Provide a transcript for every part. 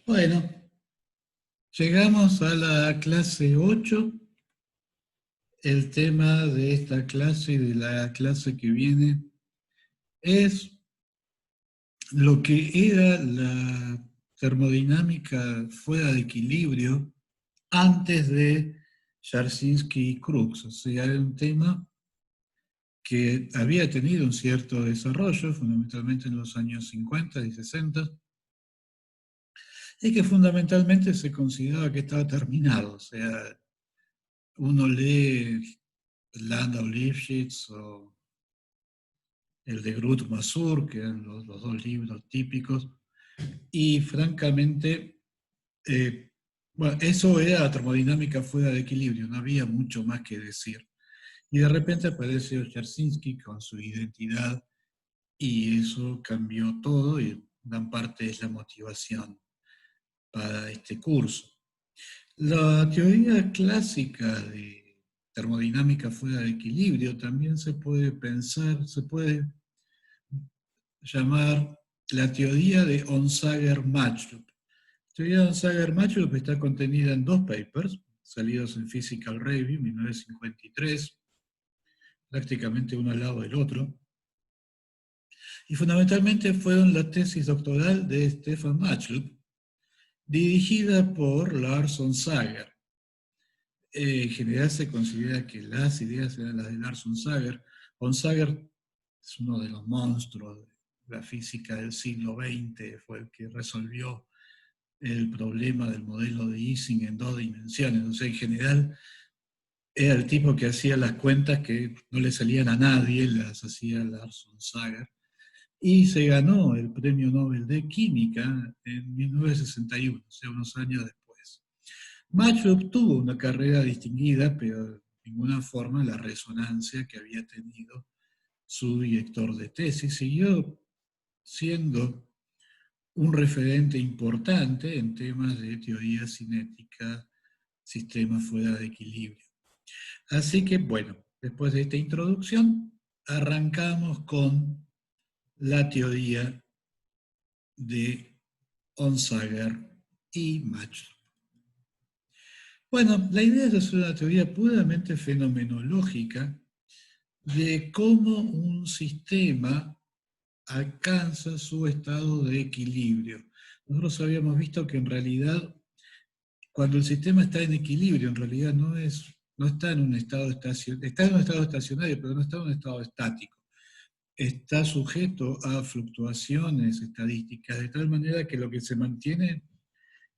Bueno, llegamos a la clase 8. El tema de esta clase y de la clase que viene es lo que era la termodinámica fuera de equilibrio antes de Jarzynski y Crookes. O sea, era un tema que había tenido un cierto desarrollo, fundamentalmente en los años 50 y 60, y que fundamentalmente se consideraba que estaba terminado. O sea, uno lee Landau Lifshitz o el de Groot Masur, que eran los dos libros típicos, y francamente, eh, bueno, eso era termodinámica fuera de equilibrio, no había mucho más que decir. Y de repente apareció Jarzynski con su identidad y eso cambió todo y gran parte es la motivación para este curso. La teoría clásica de termodinámica fuera de equilibrio también se puede pensar, se puede llamar la teoría de Onsager-Matchloop. La teoría de Onsager-Matchloop está contenida en dos papers, salidos en Physical Review, 1953, prácticamente uno al lado del otro, y fundamentalmente fueron la tesis doctoral de Stefan Matchloop, dirigida por Lars Onsager. En general se considera que las ideas eran las de Lars Onsager. Onsager es uno de los monstruos de la física del siglo XX, fue el que resolvió el problema del modelo de Ising en dos dimensiones. O sea, en general era el tipo que hacía las cuentas que no le salían a nadie, las hacía Lars Onsager. Y se ganó el premio Nobel de Química en 1961, o sea, unos años después. Matchloop tuvo una carrera distinguida, pero de ninguna forma la resonancia que había tenido su director de tesis. Siguió siendo un referente importante en temas de teoría cinética, sistemas fuera de equilibrio. Así que, bueno, después de esta introducción, arrancamos con la teoría de Onsager y Matchloop. Bueno, la idea es hacer una teoría puramente fenomenológica de cómo un sistema alcanza su estado de equilibrio. Nosotros habíamos visto que en realidad, cuando el sistema está en equilibrio, en realidad no está en un estado estacionario, está en un estado estacionario, pero no está en un estado estático. Está sujeto a fluctuaciones estadísticas, de tal manera que lo que se mantiene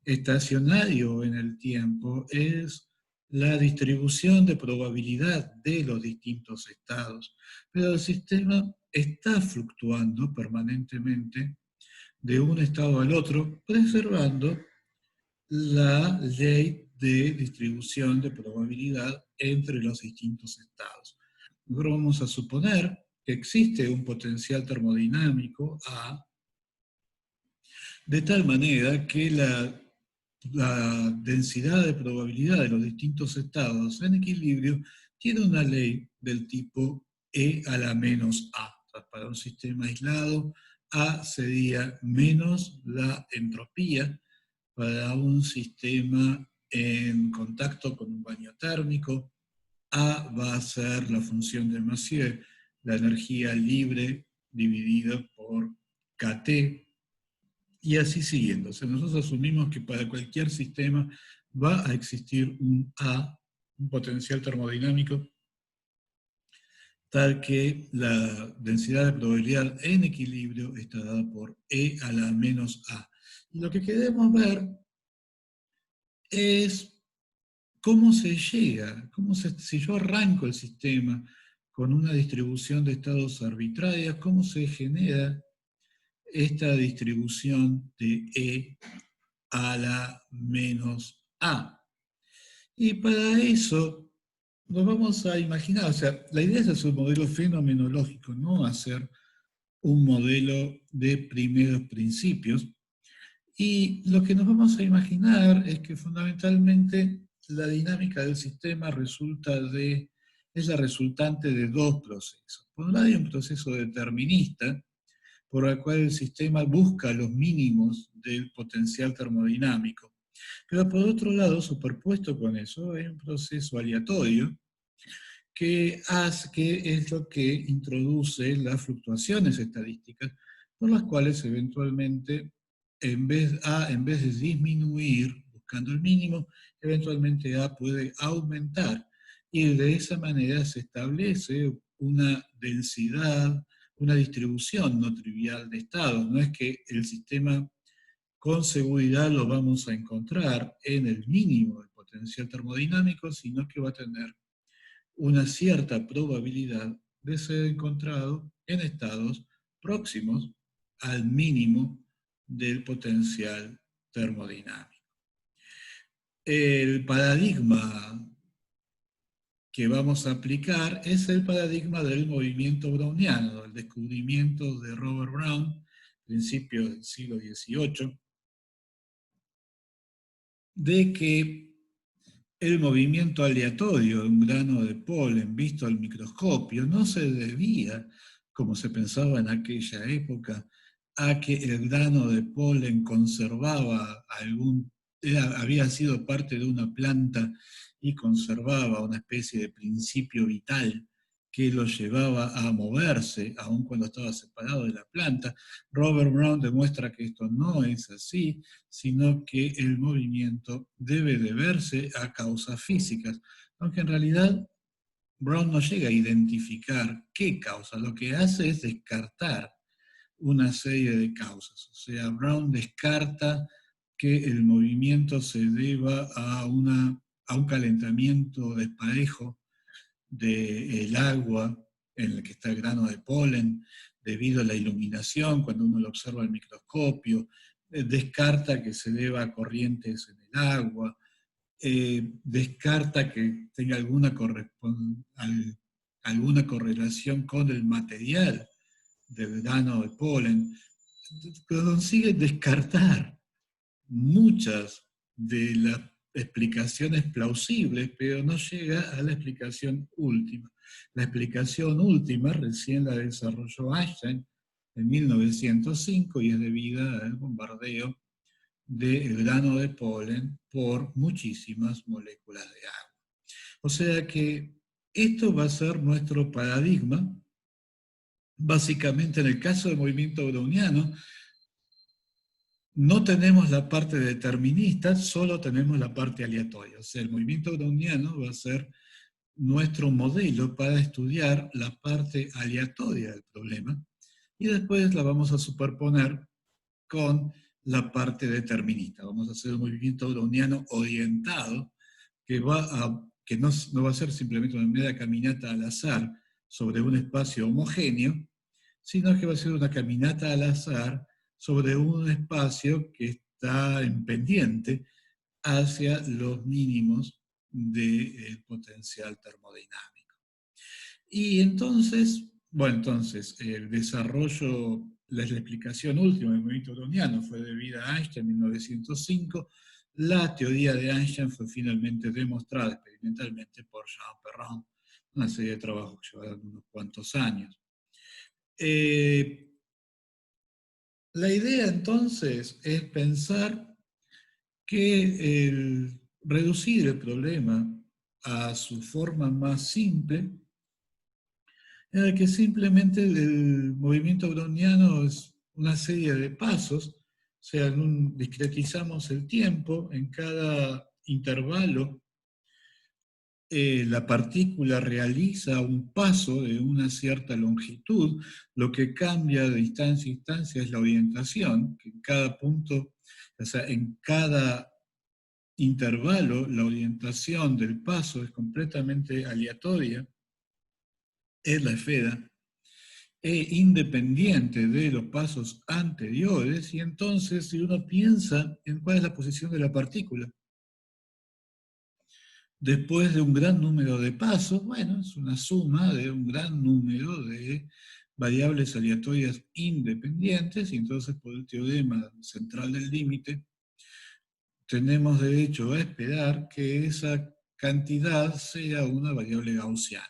estacionario en el tiempo es la distribución de probabilidad de los distintos estados, pero el sistema está fluctuando permanentemente de un estado al otro, preservando la ley de distribución de probabilidad entre los distintos estados. Nosotros vamos a suponer que existe un potencial termodinámico A, de tal manera que la densidad de probabilidad de los distintos estados en equilibrio tiene una ley del tipo E a la menos A. O sea, para un sistema aislado, A sería menos la entropía. Para un sistema en contacto con un baño térmico, A va a ser la función de Messier, la energía libre dividida por KT, y así siguiendo. O sea, nosotros asumimos que para cualquier sistema va a existir un A, un potencial termodinámico, tal que la densidad de probabilidad en equilibrio está dada por E a la menos A. Y lo que queremos ver es cómo se llega, si yo arranco el sistema con una distribución de estados arbitrarias, cómo se genera esta distribución de E a la menos A. Y para eso nos vamos a imaginar, o sea, la idea es hacer un modelo fenomenológico, no hacer un modelo de primeros principios. Y lo que nos vamos a imaginar es que fundamentalmente la dinámica del sistema es la resultante de dos procesos. Por un lado hay un proceso determinista, por la cual el sistema busca los mínimos del potencial termodinámico. Pero por otro lado, superpuesto con eso, hay un proceso aleatorio que es lo que introduce las fluctuaciones estadísticas, por las cuales eventualmente, en vez de disminuir buscando el mínimo, eventualmente A puede aumentar. Y de esa manera se establece una densidad, una distribución no trivial de estados. No es que el sistema con seguridad lo vamos a encontrar en el mínimo del potencial termodinámico, sino que va a tener una cierta probabilidad de ser encontrado en estados próximos al mínimo del potencial termodinámico. El paradigma que vamos a aplicar es el paradigma del movimiento browniano, el descubrimiento de Robert Brown, principios del siglo XVIII, de que el movimiento aleatorio de un grano de polen visto al microscopio no se debía, como se pensaba en aquella época, a que el grano de polen conservaba había sido parte de una planta y conservaba una especie de principio vital que lo llevaba a moverse, aun cuando estaba separado de la planta. Robert Brown demuestra que esto no es así, sino que el movimiento debe deberse a causas físicas, aunque en realidad Brown no llega a identificar qué causa, lo que hace es descartar una serie de causas. O sea, Brown descarta que el movimiento se deba a un calentamiento desparejo del agua en el que está el grano de polen, debido a la iluminación, cuando uno lo observa al microscopio, descarta que se deba a corrientes en el agua, descarta que tenga alguna correlación con el material del grano de polen. Consigue descartar muchas de las explicaciones plausibles, pero no llega a la explicación última. La explicación última recién la desarrolló Einstein en 1905 y es debida al bombardeo del grano de polen por muchísimas moléculas de agua. O sea que esto va a ser nuestro paradigma. Básicamente, en el caso del movimiento browniano, no tenemos la parte determinista, solo tenemos la parte aleatoria. O sea, el movimiento browniano va a ser nuestro modelo para estudiar la parte aleatoria del problema y después la vamos a superponer con la parte determinista. Vamos a hacer un movimiento browniano orientado que no va a ser simplemente una mera caminata al azar sobre un espacio homogéneo, sino que va a ser una caminata al azar sobre un espacio que está en pendiente hacia los mínimos del potencial termodinámico. Y entonces, el desarrollo, la explicación última del movimiento browniano fue debida a Einstein en 1905. La teoría de Einstein fue finalmente demostrada experimentalmente por Jean Perron, una serie de trabajos que llevaron unos cuantos años. La idea entonces es pensar que reducir el problema a su forma más simple, en el que simplemente el movimiento browniano es una serie de pasos, o sea, discretizamos el tiempo, en cada intervalo la partícula realiza un paso de una cierta longitud, lo que cambia de instancia a instancia es la orientación, que en cada punto, o sea, en cada intervalo, la orientación del paso es completamente aleatoria, es la esfera, e independiente de los pasos anteriores, y entonces si uno piensa en cuál es la posición de la partícula, después de un gran número de pasos, bueno, es una suma de un gran número de variables aleatorias independientes, y entonces por el teorema central del límite, tenemos derecho a esperar que esa cantidad sea una variable gaussiana.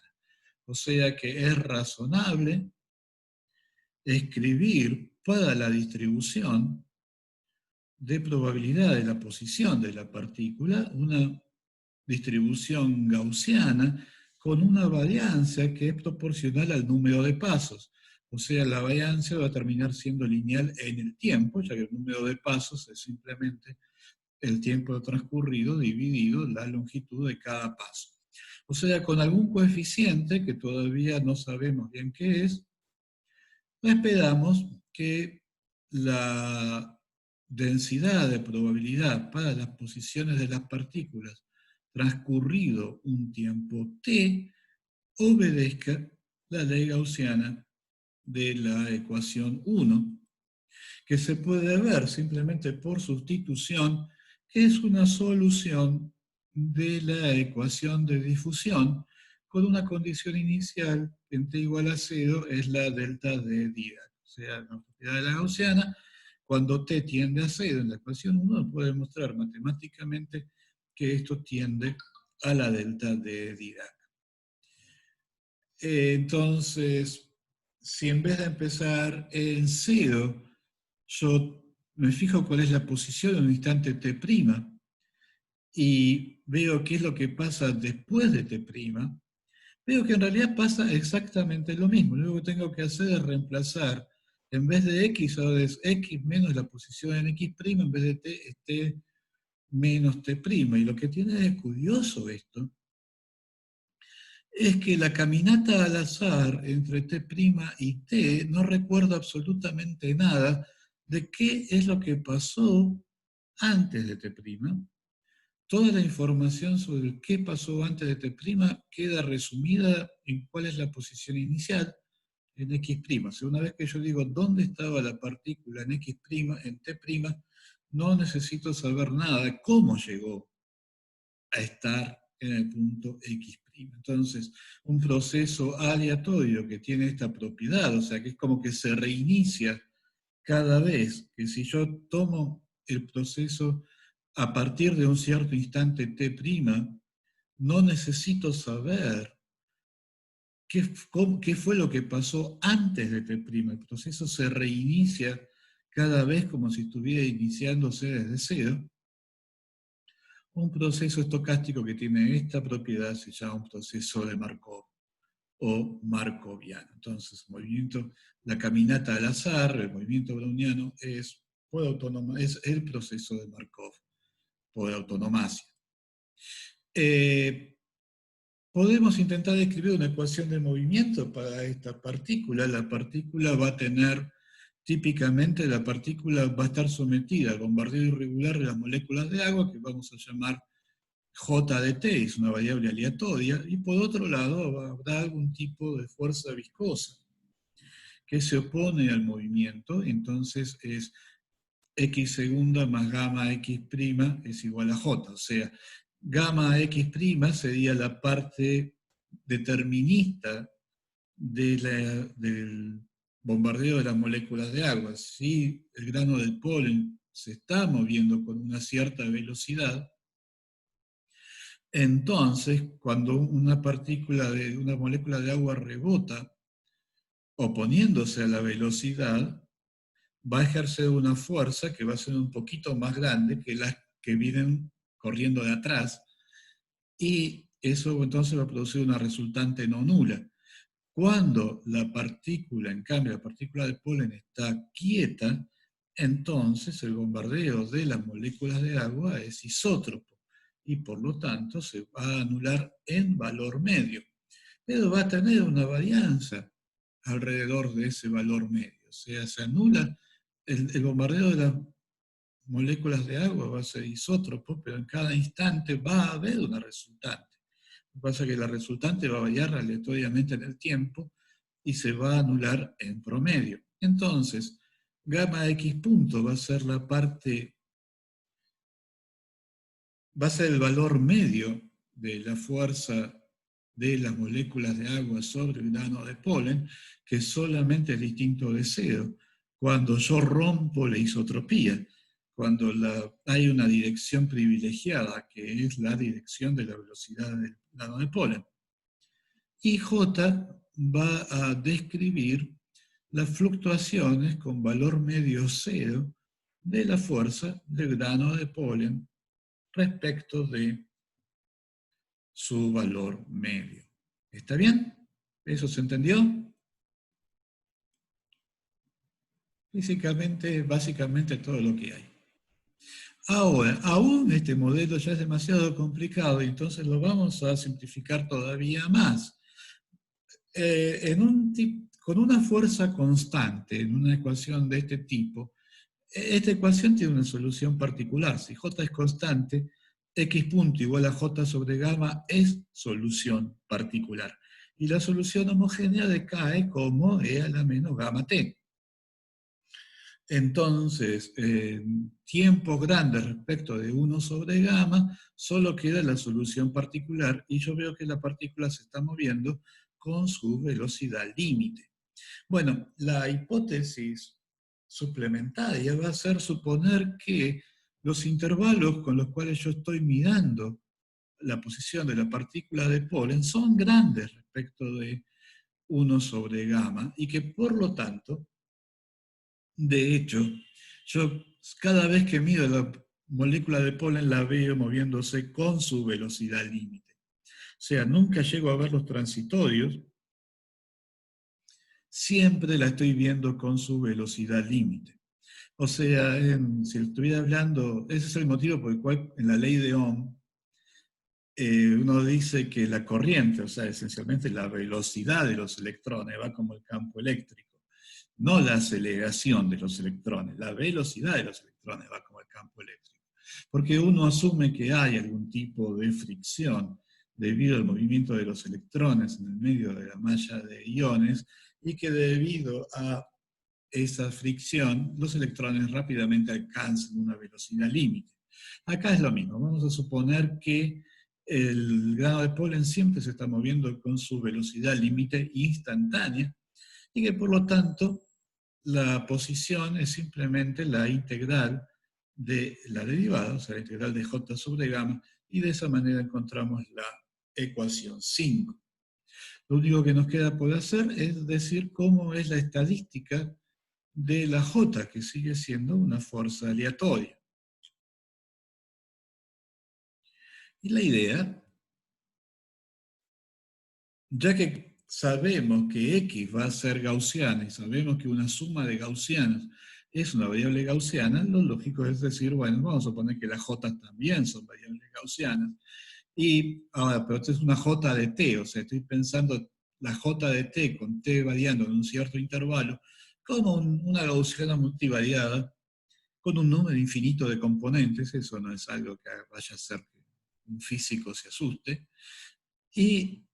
O sea que es razonable escribir para la distribución de probabilidad de la posición de la partícula una distribución gaussiana con una varianza que es proporcional al número de pasos. O sea, la varianza va a terminar siendo lineal en el tiempo, ya que el número de pasos es simplemente el tiempo transcurrido dividido la longitud de cada paso. O sea, con algún coeficiente que todavía no sabemos bien qué es, esperamos que la densidad de probabilidad para las posiciones de las partículas transcurrido un tiempo t obedezca la ley gaussiana de la ecuación 1, que se puede ver simplemente por sustitución, que es una solución de la ecuación de difusión con una condición inicial en t igual a 0 es la delta de Dirac. O sea, la propiedad de la gaussiana, cuando t tiende a 0 en la ecuación 1, puede demostrar matemáticamente que esto tiende a la delta de Dirac. Entonces, si en vez de empezar en 0, yo me fijo cuál es la posición en un instante t' y veo qué es lo que pasa después de t', veo que en realidad pasa exactamente lo mismo. Lo único que tengo que hacer es reemplazar, en vez de x, ahora es x menos la posición en x', en vez de t es t menos t'. Y lo que tiene de curioso esto es que la caminata al azar entre t' y t no recuerdo absolutamente nada de qué es lo que pasó antes de t'. Toda la información sobre qué pasó antes de t' queda resumida en cuál es la posición inicial en x'. O sea, una vez que yo digo dónde estaba la partícula en x', en t', no necesito saber nada de cómo llegó a estar en el punto x'. Entonces, un proceso aleatorio que tiene esta propiedad, o sea, que es como que se reinicia cada vez que si yo tomo el proceso a partir de un cierto instante t', no necesito saber qué fue lo que pasó antes de t'. El proceso se reinicia cada vez como si estuviera iniciándose desde cero. Un proceso estocástico que tiene esta propiedad se llama un proceso de Markov o markoviano. Entonces, la caminata al azar, el movimiento browniano, es el proceso de Markov por autonomasia. Podemos intentar describir una ecuación de movimiento para esta partícula. La partícula va a tener, típicamente, la partícula va a estar sometida al bombardeo irregular de las moléculas de agua, que vamos a llamar J de T, es una variable aleatoria, y por otro lado habrá algún tipo de fuerza viscosa que se opone al movimiento, entonces es x segunda más gamma x' es igual a j, o sea, gamma x' sería la parte determinista del bombardeo de las moléculas de agua. Si el grano del polen se está moviendo con una cierta velocidad, entonces cuando una partícula de una molécula de agua rebota oponiéndose a la velocidad, va a ejercer una fuerza que va a ser un poquito más grande que las que vienen corriendo de atrás, y eso entonces va a producir una resultante no nula. Cuando la partícula, en cambio, la partícula de polen está quieta, entonces el bombardeo de las moléculas de agua es isótropo, y por lo tanto se va a anular en valor medio. Pero va a tener una varianza alrededor de ese valor medio. O sea, se anula el bombardeo de las moléculas de agua, va a ser isótropo, pero en cada instante va a haber una resultante. Lo que pasa es que la resultante va a variar aleatoriamente en el tiempo y se va a anular en promedio. Entonces, gamma x punto va a ser la parte, va a ser el valor medio de la fuerza de las moléculas de agua sobre el grano de polen, que solamente es distinto de cero cuando yo rompo la isotropía, cuando hay una dirección privilegiada, que es la dirección de la velocidad del grano de polen. Y J va a describir las fluctuaciones con valor medio cero de la fuerza del grano de polen respecto de su valor medio. ¿Está bien? ¿Eso se entendió? Físicamente, básicamente todo lo que hay. Ahora, aún este modelo ya es demasiado complicado y entonces lo vamos a simplificar todavía más. Con una fuerza constante en una ecuación de este tipo, esta ecuación tiene una solución particular. Si J es constante, X punto igual a J sobre gamma es solución particular. Y la solución homogénea decae como E a la menos gamma T. Entonces, en tiempos grandes respecto de 1 sobre gamma, solo queda la solución particular y yo veo que la partícula se está moviendo con su velocidad límite. Bueno, la hipótesis suplementaria va a ser suponer que los intervalos con los cuales yo estoy mirando la posición de la partícula de polen son grandes respecto de 1 sobre gamma y que por lo tanto, de hecho, yo cada vez que mido la molécula de polen la veo moviéndose con su velocidad límite. O sea, nunca llego a ver los transitorios, siempre la estoy viendo con su velocidad límite. O sea, si estuviera hablando, ese es el motivo por el cual en la ley de Ohm uno dice que la corriente, o sea, esencialmente la velocidad de los electrones va como el campo eléctrico, no la aceleración de los electrones, la velocidad de los electrones va como el campo eléctrico. Porque uno asume que hay algún tipo de fricción debido al movimiento de los electrones en el medio de la malla de iones y que debido a esa fricción, los electrones rápidamente alcanzan una velocidad límite. Acá es lo mismo, vamos a suponer que el grano de polen siempre se está moviendo con su velocidad límite instantánea y que por lo tanto la posición es simplemente la integral de la derivada, o sea, la integral de j sobre gamma, y de esa manera encontramos la ecuación 5. Lo único que nos queda por hacer es decir cómo es la estadística de la J, que sigue siendo una fuerza aleatoria. Y la idea, ya que sabemos que X va a ser gaussiana y sabemos que una suma de gaussianas es una variable gaussiana, lo lógico es decir, bueno, vamos a suponer que las J también son variables gaussianas. Y ahora, pero esto es una J de T, o sea, estoy pensando la J de T con T variando en un cierto intervalo como una gaussiana multivariada con un número infinito de componentes, eso no es algo que vaya a hacer que un físico se asuste, y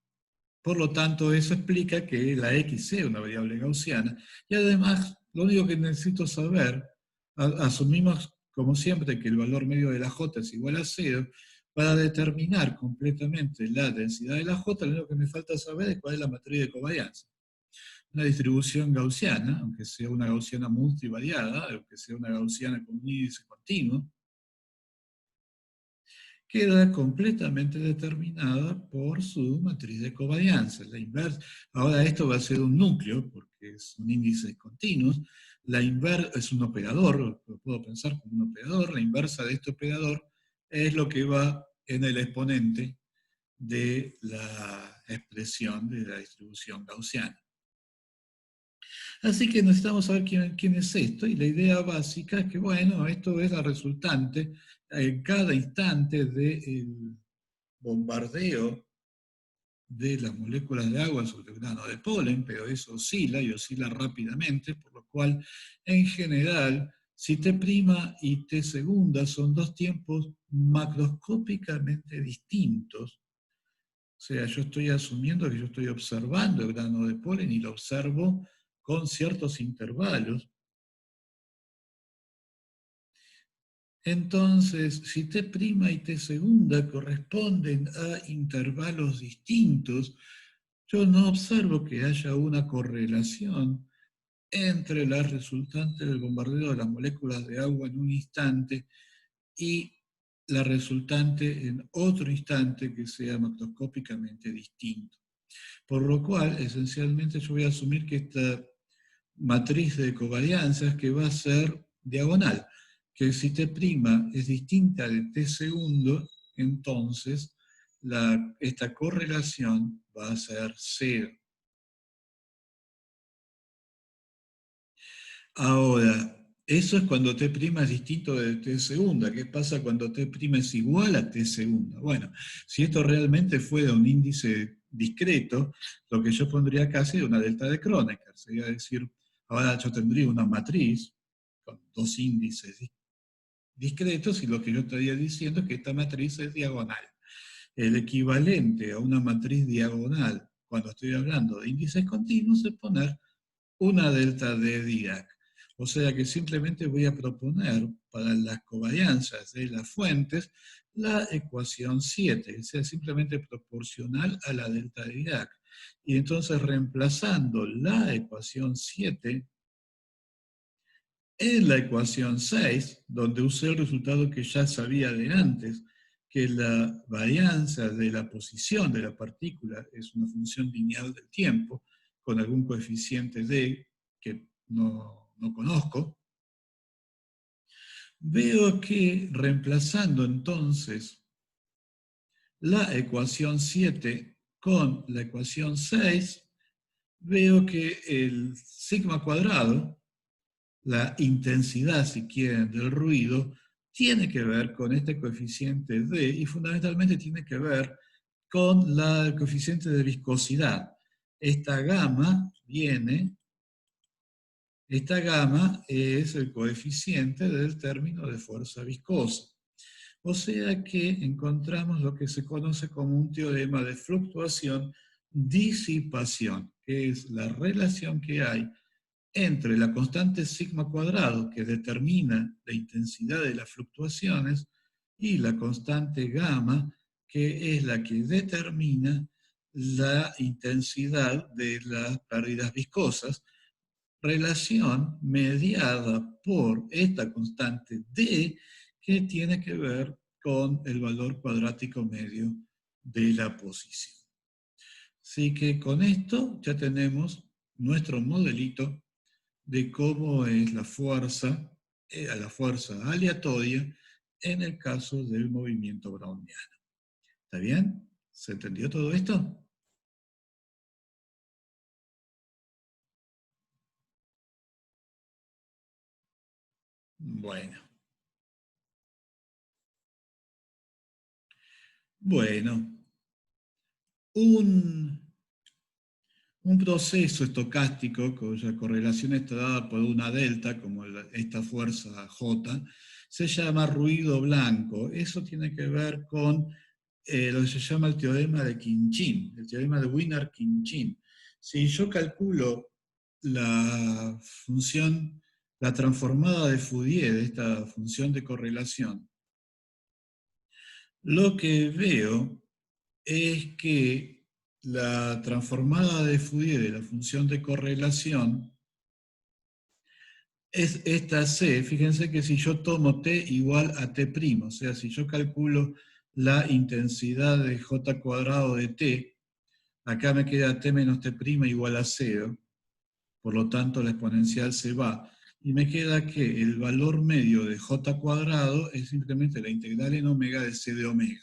por lo tanto eso explica que la X sea una variable gaussiana, y además lo único que necesito saber, asumimos como siempre que el valor medio de la J es igual a 0, para determinar completamente la densidad de la J, lo único que me falta saber es cuál es la matriz de covarianza. Una distribución gaussiana, aunque sea una gaussiana multivariada, aunque sea una gaussiana con un índice continuo, queda completamente determinada por su matriz de covarianza. La inversa, ahora esto va a ser un núcleo, porque son índices continuos. La inversa es un operador, lo puedo pensar como un operador. La inversa de este operador es lo que va en el exponente de la expresión de la distribución gaussiana. Así que necesitamos saber quién es esto, y la idea básica es que, bueno, esto es la resultante en cada instante del bombardeo de las moléculas de agua sobre el grano de polen, pero eso oscila y oscila rápidamente, por lo cual, en general, si T' y T segunda son dos tiempos macroscópicamente distintos, o sea, yo estoy asumiendo que yo estoy observando el grano de polen y lo observo con ciertos intervalos. Entonces, si T' y T segunda corresponden a intervalos distintos, yo no observo que haya una correlación entre la resultante del bombardeo de las moléculas de agua en un instante y la resultante en otro instante que sea macroscópicamente distinto. Por lo cual, esencialmente, yo voy a asumir que esta matriz de covarianzas que va a ser diagonal, que si T' es distinta de T segundo, entonces esta correlación va a ser cero. Ahora, eso es cuando T' es distinto de T segunda. ¿Qué pasa cuando T' es igual a T segunda? Bueno, si esto realmente fuera un índice discreto, lo que yo pondría acá sería una delta de Kronecker. Sería decir, ahora yo tendría una matriz con dos índices discretos y lo que yo estaría diciendo es que esta matriz es diagonal. El equivalente a una matriz diagonal, cuando estoy hablando de índices continuos, es poner una delta de Dirac. O sea que simplemente voy a proponer para las covarianzas de las fuentes la ecuación 7, o sea, simplemente proporcional a la delta de Dirac. Y entonces reemplazando la ecuación 7 en la ecuación 6, donde usé el resultado que ya sabía de antes, que la varianza de la posición de la partícula es una función lineal del tiempo, con algún coeficiente d que no conozco, veo que reemplazando entonces la ecuación 7 con la ecuación 6, veo que el sigma cuadrado, la intensidad, si quieren, del ruido, tiene que ver con este coeficiente D y fundamentalmente tiene que ver con el coeficiente de viscosidad. Esta gama es el coeficiente del término de fuerza viscosa. O sea que encontramos lo que se conoce como un teorema de fluctuación-disipación, que es la relación que hay entre la constante sigma cuadrado, que determina la intensidad de las fluctuaciones, y la constante gamma, que es la que determina la intensidad de las pérdidas viscosas, relación mediada por esta constante D, que tiene que ver con el valor cuadrático medio de la posición. Así que con esto ya tenemos nuestro modelito de cómo es la fuerza aleatoria en el caso del movimiento browniano. ¿Está bien? ¿Se entendió todo esto? Bueno. Bueno. Un proceso estocástico cuya correlación está dada por una delta, como esta fuerza J, se llama ruido blanco. Eso tiene que ver con lo que se llama el teorema de Khinchin, el teorema de Wiener-Khinchin. Si yo calculo la función, la transformada de Fourier de esta función de correlación, lo que veo es que la transformada de Fourier de la función de correlación es esta C. Fíjense que si yo tomo T igual a T', o sea, si yo calculo la intensidad de J cuadrado de T, acá me queda T menos T' igual a 0, por lo tanto la exponencial se va, y me queda que el valor medio de J cuadrado es simplemente la integral en omega de C de omega.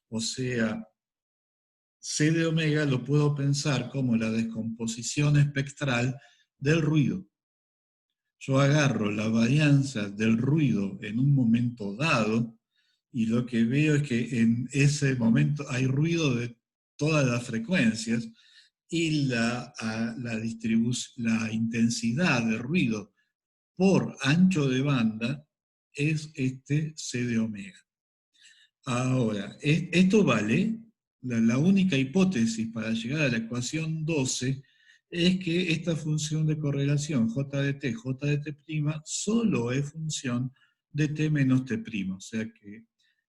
O sea, C de omega lo puedo pensar como la descomposición espectral del ruido. Yo agarro la varianza del ruido en un momento dado y lo que veo es que en ese momento hay ruido de todas las frecuencias y la intensidad de ruido por ancho de banda es este C de omega. Ahora, esto vale, la única hipótesis para llegar a la ecuación 12 es que esta función de correlación J de T, J de T' solo es función de T menos T', o sea que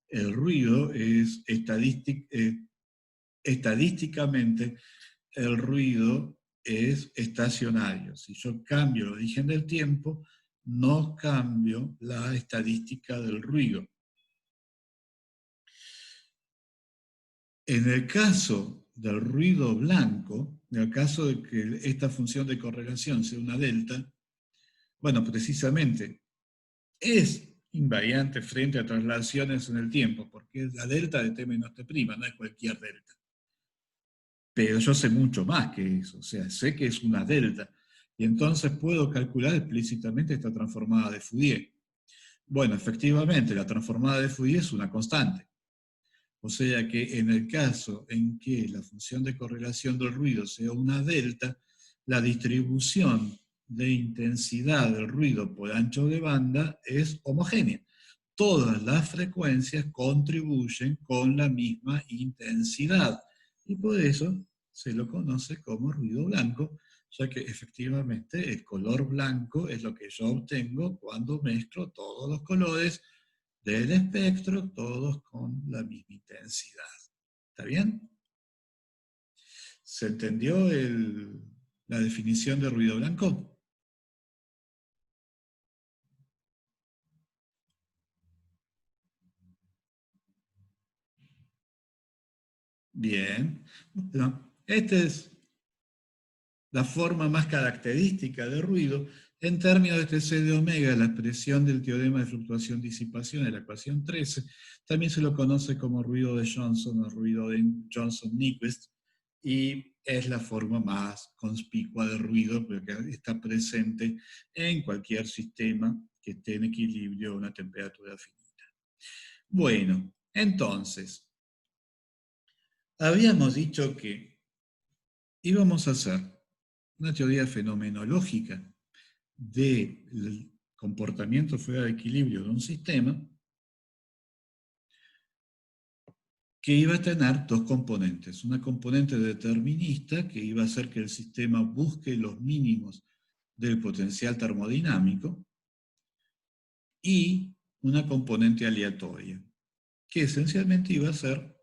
el ruido es estadísticamente, el ruido es estacionario. Si yo cambio el origen del tiempo, no cambio la estadística del ruido. En el caso del ruido blanco, en el caso de que esta función de correlación sea una delta, bueno, precisamente es invariante frente a traslaciones en el tiempo, porque es la delta de t menos t', no es cualquier delta. Pero yo sé mucho más que eso, o sea, sé que es una delta, y entonces puedo calcular explícitamente esta transformada de Fourier. Bueno, efectivamente, la transformada de Fourier es una constante. O sea que en el caso en que la función de correlación del ruido sea una delta, la distribución de intensidad del ruido por ancho de banda es homogénea. Todas las frecuencias contribuyen con la misma intensidad. Y por eso se lo conoce como ruido blanco, ya que efectivamente el color blanco es lo que yo obtengo cuando mezclo todos los colores del espectro, todos con la misma intensidad. ¿Está bien? ¿Se entendió la definición de ruido blanco? Bien. Bueno, esta es la forma más característica de ruido en términos de TC de omega, la expresión del teorema de fluctuación-disipación de la ecuación 13. También se lo conoce como ruido de Johnson o ruido de Johnson-Nyquist, y es la forma más conspicua de ruido porque está presente en cualquier sistema que esté en equilibrio a una temperatura finita. Bueno, entonces, habíamos dicho que íbamos a hacer una teoría fenomenológica del comportamiento fuera de equilibrio de un sistema que iba a tener dos componentes. Una componente determinista, que iba a hacer que el sistema busque los mínimos del potencial termodinámico, y una componente aleatoria, que esencialmente iba a ser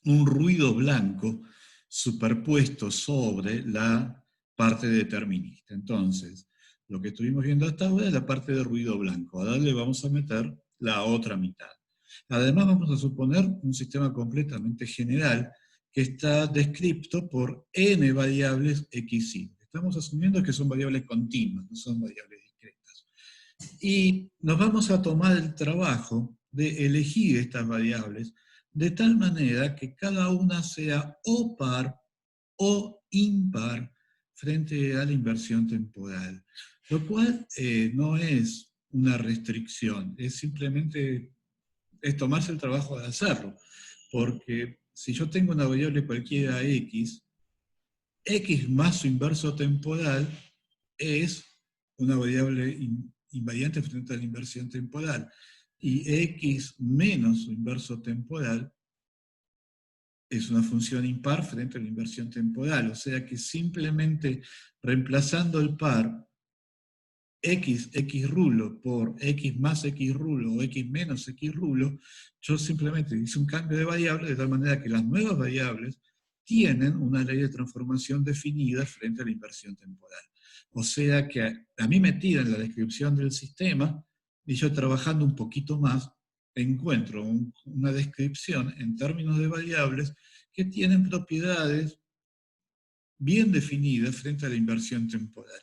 un ruido blanco superpuesto sobre la parte determinista. Entonces, lo que estuvimos viendo hasta ahora es la parte de ruido blanco. Ahora le vamos a meter la otra mitad. Además, vamos a suponer un sistema completamente general que está descrito por n variables xy. Estamos asumiendo que son variables continuas, no son variables discretas. Y nos vamos a tomar el trabajo de elegir estas variables de tal manera que cada una sea o par o impar frente a la inversión temporal. Lo cual no es una restricción, es simplemente es tomarse el trabajo de hacerlo. Porque si yo tengo una variable cualquiera x, x más su inverso temporal es una variable invariante frente a la inversión temporal. Y x menos su inverso temporal es una función impar frente a la inversión temporal. O sea que simplemente reemplazando el par x rulo por x más x rulo o x menos x rulo, yo simplemente hice un cambio de variable de tal manera que las nuevas variables tienen una ley de transformación definida frente a la inversión temporal. O sea que a mí me tiran la descripción del sistema y yo trabajando un poquito más encuentro una descripción en términos de variables que tienen propiedades bien definidas frente a la inversión temporal.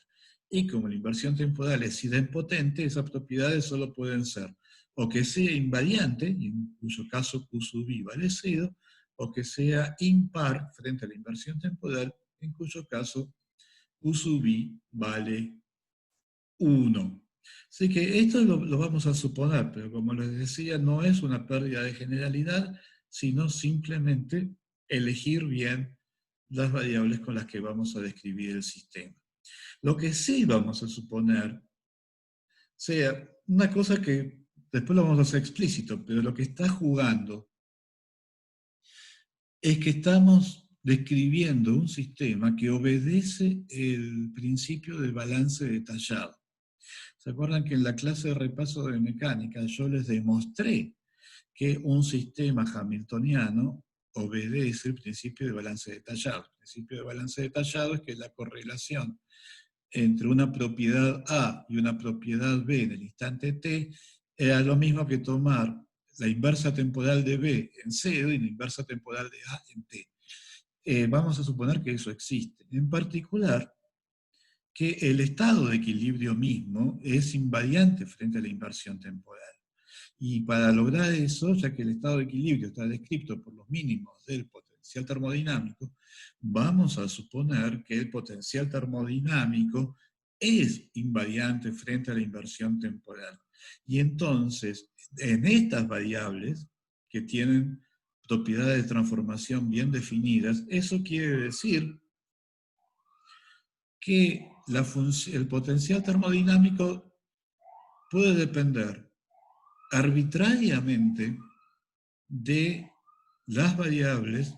Y como la inversión temporal es idempotente, esas propiedades solo pueden ser o que sea invariante, en cuyo caso Q sub i vale 0, o que sea impar frente a la inversión temporal, en cuyo caso Q sub i vale 1. Así que esto lo vamos a suponer, pero como les decía, no es una pérdida de generalidad, sino simplemente elegir bien las variables con las que vamos a describir el sistema. Lo que sí vamos a suponer sea una cosa que después lo vamos a hacer explícito, pero lo que está jugando es que estamos describiendo un sistema que obedece el principio del balance detallado. ¿Se acuerdan que en la clase de repaso de mecánica yo les demostré que un sistema hamiltoniano obedece el principio de balance detallado? El principio de balance detallado es que la correlación entre una propiedad A y una propiedad B en el instante t era lo mismo que tomar la inversa temporal de B en 0 y la inversa temporal de A en t. vamos a suponer que eso existe. En particular, que el estado de equilibrio mismo es invariante frente a la inversión temporal. Y para lograr eso, ya que el estado de equilibrio está descrito por los mínimos del potencial termodinámico, vamos a suponer que el potencial termodinámico es invariante frente a la inversión temporal. Y entonces, en estas variables que tienen propiedades de transformación bien definidas, eso quiere decir que el potencial termodinámico puede depender arbitrariamente de las variables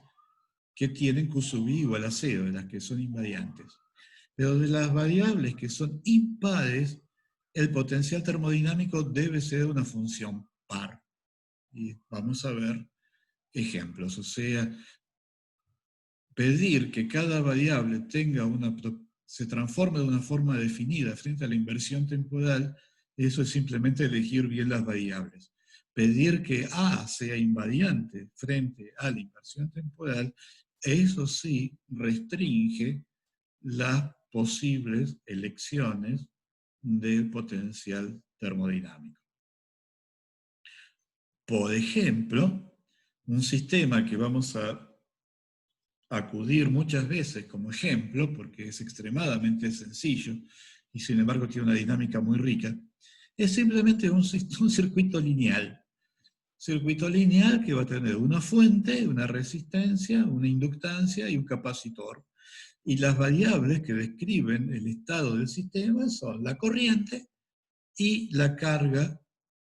que tienen Q sub i igual a 0, de las que son invariantes. Pero de las variables que son impares, el potencial termodinámico debe ser una función par. Y vamos a ver ejemplos. O sea, pedir que cada variable se transforme de una forma definida frente a la inversión temporal, eso es simplemente elegir bien las variables. Pedir que A sea invariante frente a la inversión temporal, eso sí restringe las posibles elecciones del potencial termodinámico. Por ejemplo, un sistema que vamos a acudir muchas veces como ejemplo, porque es extremadamente sencillo y sin embargo tiene una dinámica muy rica, es simplemente un circuito lineal. Circuito lineal que va a tener una fuente, una resistencia, una inductancia y un capacitor. Y las variables que describen el estado del sistema son la corriente y la carga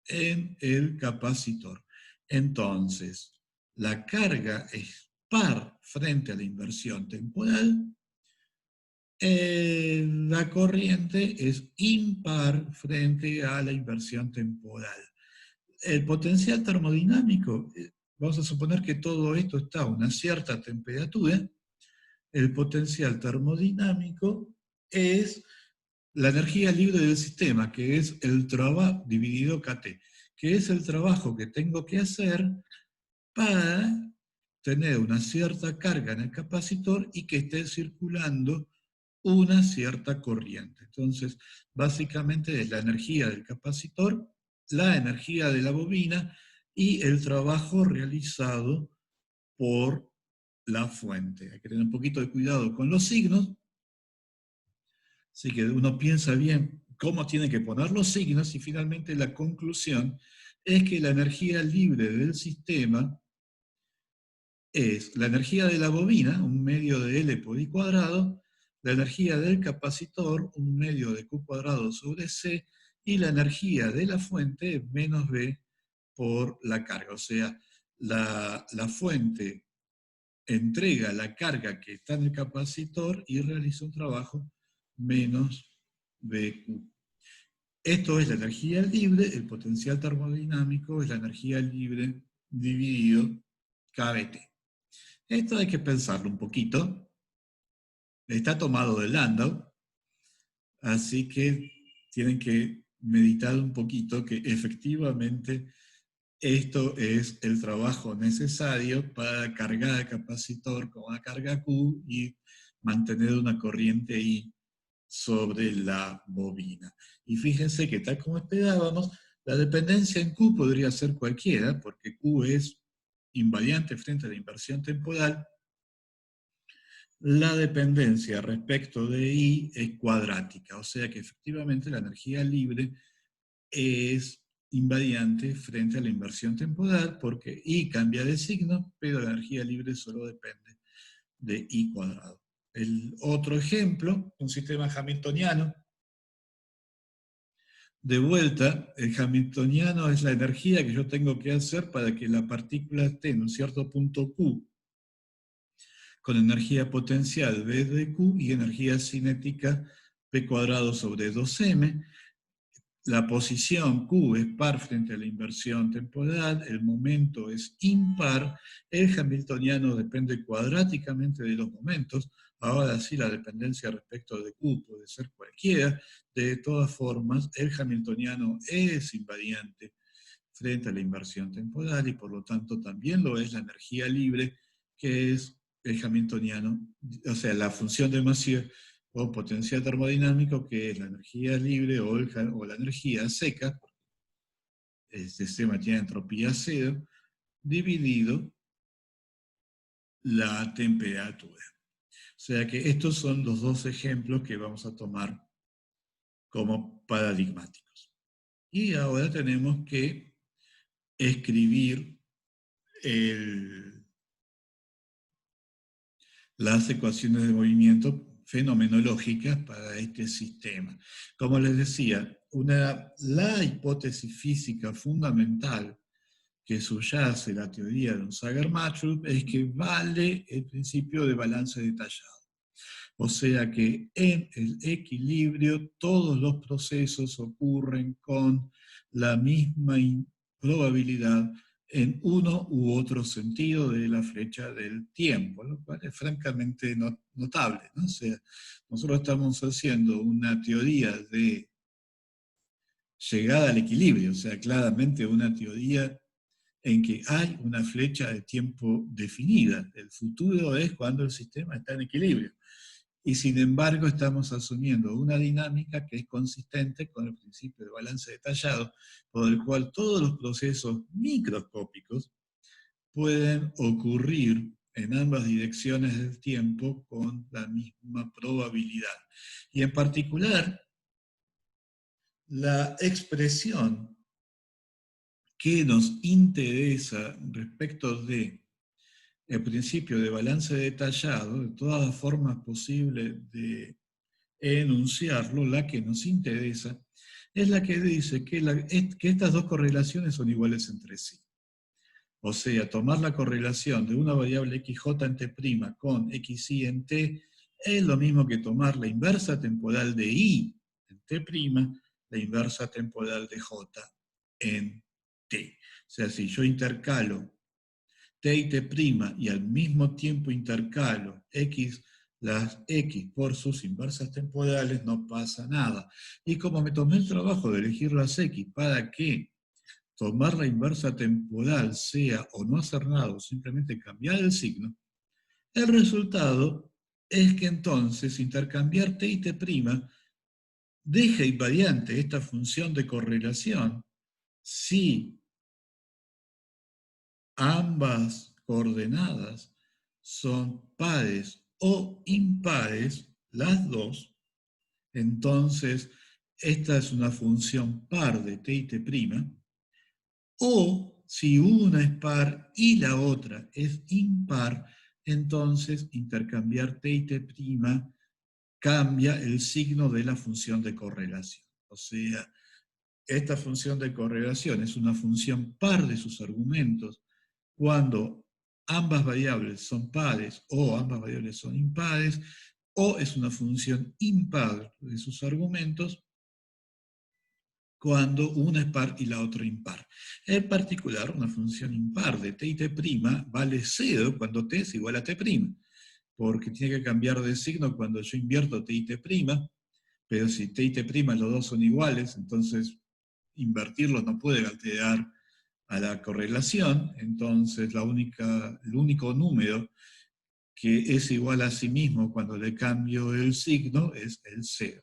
en el capacitor. Entonces, la carga es par frente a la inversión temporal, la corriente es impar frente a la inversión temporal. El potencial termodinámico, vamos a suponer que todo esto está a una cierta temperatura, el potencial termodinámico es la energía libre del sistema, que es el trabajo dividido kT, que es el trabajo que tengo que hacer para tener una cierta carga en el capacitor y que esté circulando una cierta corriente. Entonces, básicamente es la energía del capacitor, la energía de la bobina y el trabajo realizado por la fuente. Hay que tener un poquito de cuidado con los signos, así que uno piensa bien cómo tiene que poner los signos y finalmente la conclusión es que la energía libre del sistema es la energía de la bobina, un medio de L por I cuadrado, la energía del capacitor, un medio de Q cuadrado sobre C, y la energía de la fuente, menos B por la carga. O sea, la fuente entrega la carga que está en el capacitor y realiza un trabajo menos BQ. Esto es la energía libre, el potencial termodinámico es la energía libre dividido kBT. Esto hay que pensarlo un poquito. Está tomado de Landau, así que tienen que meditar un poquito que efectivamente esto es el trabajo necesario para cargar el capacitor con una carga Q y mantener una corriente I sobre la bobina. Y fíjense que tal como esperábamos, la dependencia en Q podría ser cualquiera, porque Q es invariante frente a la inversión temporal. La dependencia respecto de I es cuadrática, o sea que efectivamente la energía libre es invariante frente a la inversión temporal, porque I cambia de signo, pero la energía libre solo depende de I cuadrado. El otro ejemplo, un sistema hamiltoniano. De vuelta, el hamiltoniano es la energía que yo tengo que hacer para que la partícula esté en un cierto punto Q, con energía potencial V de Q y energía cinética P cuadrado sobre 2M. La posición Q es par frente a la inversión temporal, el momento es impar, el hamiltoniano depende cuadráticamente de los momentos. Ahora sí, la dependencia respecto de Q puede ser cualquiera. De todas formas, el hamiltoniano es invariante frente a la inversión temporal y por lo tanto también lo es la energía libre, que es el hamiltoniano, o sea, la función de Massieu o potencial termodinámico, que es la energía libre o la energía seca, el sistema tiene entropía cero, dividido la temperatura. O sea que estos son los dos ejemplos que vamos a tomar como paradigmáticos. Y ahora tenemos que escribir las ecuaciones de movimiento fenomenológicas para este sistema. Como les decía, la hipótesis física fundamental que subyace la teoría de Onsager-Matrup es que vale el principio de balance detallado. O sea que en el equilibrio todos los procesos ocurren con la misma probabilidad en uno u otro sentido de la flecha del tiempo, lo cual es francamente notable, ¿no? O sea, nosotros estamos haciendo una teoría de llegada al equilibrio, o sea, claramente una teoría en que hay una flecha de tiempo definida. El futuro es cuando el sistema está en equilibrio. Y sin embargo estamos asumiendo una dinámica que es consistente con el principio de balance detallado, por el cual todos los procesos microscópicos pueden ocurrir en ambas direcciones del tiempo con la misma probabilidad. Y en particular, la expresión que nos interesa respecto de el principio de balance detallado, de todas las formas posibles de enunciarlo, la que nos interesa, es la que dice que estas dos correlaciones son iguales entre sí. O sea, tomar la correlación de una variable xj en t' con xy en t es lo mismo que tomar la inversa temporal de y en t', la inversa temporal de j en t. O sea, si yo intercalo t y t' y al mismo tiempo intercalo las x por sus inversas temporales, no pasa nada. Y como me tomé el trabajo de elegir las x para que tomar la inversa temporal sea o no hacer nada, o simplemente cambiar el signo, el resultado es que entonces intercambiar t y t' deja invariante esta función de correlación si ambas coordenadas son pares o impares, las dos, entonces esta es una función par de t y t', o si una es par y la otra es impar, entonces intercambiar t y t' cambia el signo de la función de correlación. O sea, esta función de correlación es una función par de sus argumentos cuando ambas variables son pares o ambas variables son impares, o es una función impar de sus argumentos cuando una es par y la otra impar. En particular, una función impar de t y t' vale 0 cuando t es igual a t', porque tiene que cambiar de signo cuando yo invierto t y t', pero si t y t' los dos son iguales, entonces invertirlos no puede alterar a la correlación, entonces el único número que es igual a sí mismo cuando le cambio el signo es el 0.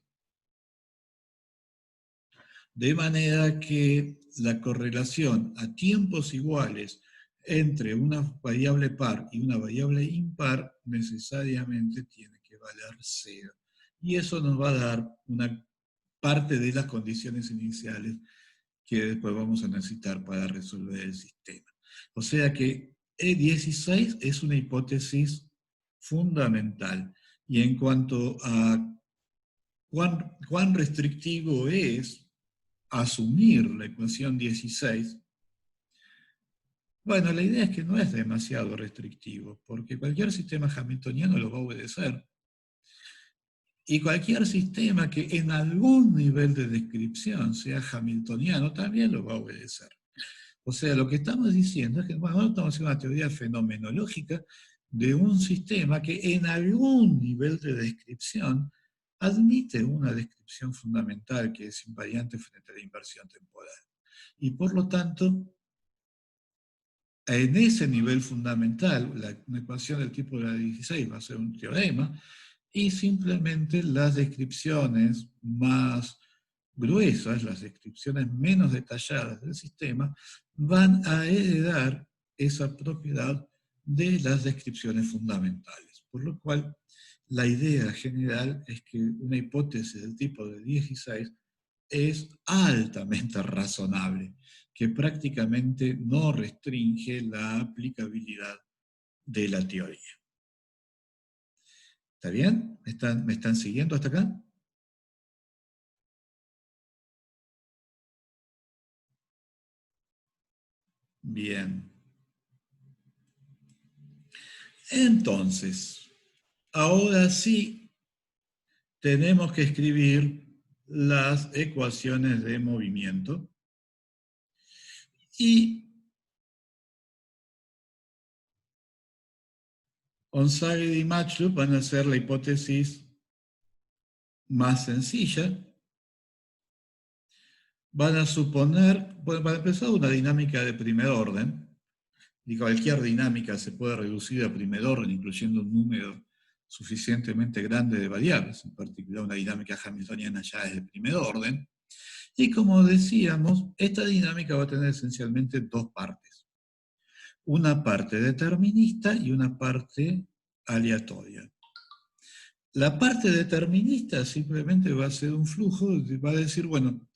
De manera que la correlación a tiempos iguales entre una variable par y una variable impar necesariamente tiene que valer 0. Y eso nos va a dar una parte de las condiciones iniciales que después vamos a necesitar para resolver el sistema. O sea que E16 es una hipótesis fundamental. Y en cuanto a cuán restrictivo es asumir la ecuación 16, bueno, la idea es que no es demasiado restrictivo, porque cualquier sistema hamiltoniano lo va a obedecer. Y cualquier sistema que en algún nivel de descripción sea hamiltoniano también lo va a obedecer. O sea, lo que estamos diciendo es que, bueno, estamos haciendo una teoría fenomenológica de un sistema que en algún nivel de descripción admite una descripción fundamental que es invariante frente a la inversión temporal. Y por lo tanto, en ese nivel fundamental, una ecuación del tipo de la 16 va a ser un teorema, y simplemente las descripciones más gruesas, las descripciones menos detalladas del sistema, van a heredar esa propiedad de las descripciones fundamentales. Por lo cual, la idea general es que una hipótesis del tipo de 16 es altamente razonable, que prácticamente no restringe la aplicabilidad de la teoría. ¿Está bien? ¿Me están siguiendo hasta acá? Bien. Entonces, ahora sí tenemos que escribir las ecuaciones de movimiento y Onsage y Matchloop van a ser la hipótesis más sencilla. Van a suponer, bueno, para empezar, una dinámica de primer orden, y cualquier dinámica se puede reducir a primer orden, incluyendo un número suficientemente grande de variables, en particular una dinámica hamiltoniana ya es de primer orden. Y como decíamos, esta dinámica va a tener esencialmente dos partes. Una parte determinista y una parte aleatoria. La parte determinista simplemente va a ser un flujo, va a decir, bueno,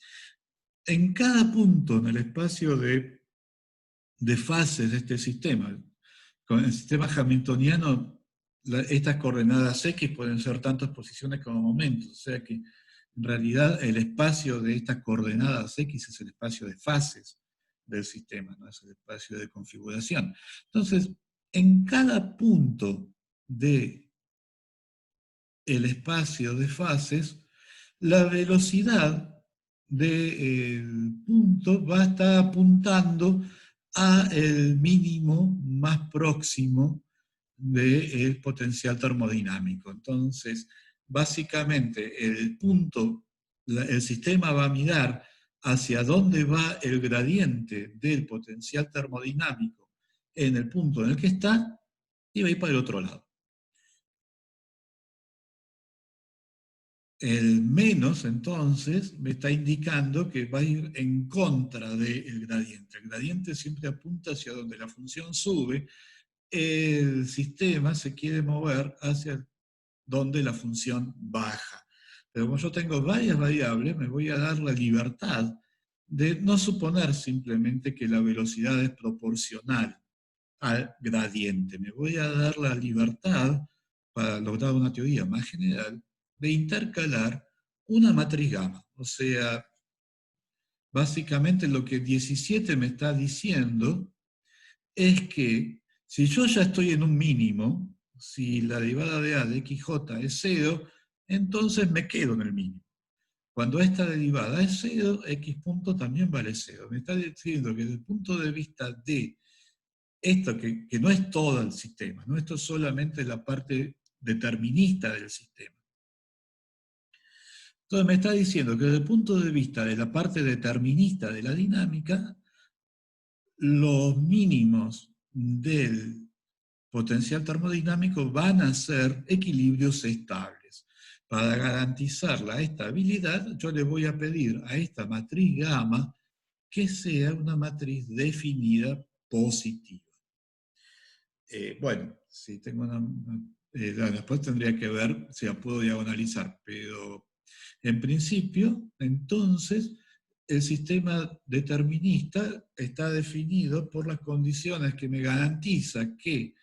en cada punto en el espacio de fases de este sistema, con el sistema hamiltoniano, estas coordenadas X pueden ser tantas posiciones como momentos, o sea que en realidad el espacio de estas coordenadas X es el espacio de fases del sistema, no es el espacio de configuración. Entonces, en cada punto del espacio de fases, la velocidad del punto va a estar apuntando a el mínimo más próximo del potencial termodinámico. Entonces, básicamente, el punto, el sistema va a mirar hacia dónde va el gradiente del potencial termodinámico en el punto en el que está y va a ir para el otro lado. El menos, entonces, me está indicando que va a ir en contra del gradiente. El gradiente siempre apunta hacia donde la función sube, el sistema se quiere mover hacia donde la función baja. Pero como yo tengo varias variables, me voy a dar la libertad de no suponer simplemente que la velocidad es proporcional al gradiente. Me voy a dar la libertad, para lograr una teoría más general, de intercalar una matriz gamma. O sea, básicamente lo que 17 me está diciendo es que si yo ya estoy en un mínimo, si la derivada de a de xj es 0, entonces me quedo en el mínimo. Cuando esta derivada es 0, x punto también vale 0. Me está diciendo que desde el punto de vista de esto, que no es todo el sistema, ¿no? Esto es solamente la parte determinista del sistema. Entonces me está diciendo que desde el punto de vista de la parte determinista de la dinámica, los mínimos del potencial termodinámico van a ser equilibrios estables. Para garantizar la estabilidad, yo le voy a pedir a esta matriz gamma que sea una matriz definida positiva. Bueno, si tengo después tendría que ver si la puedo diagonalizar, pero en principio, entonces, el sistema determinista está definido por las condiciones que me garantiza que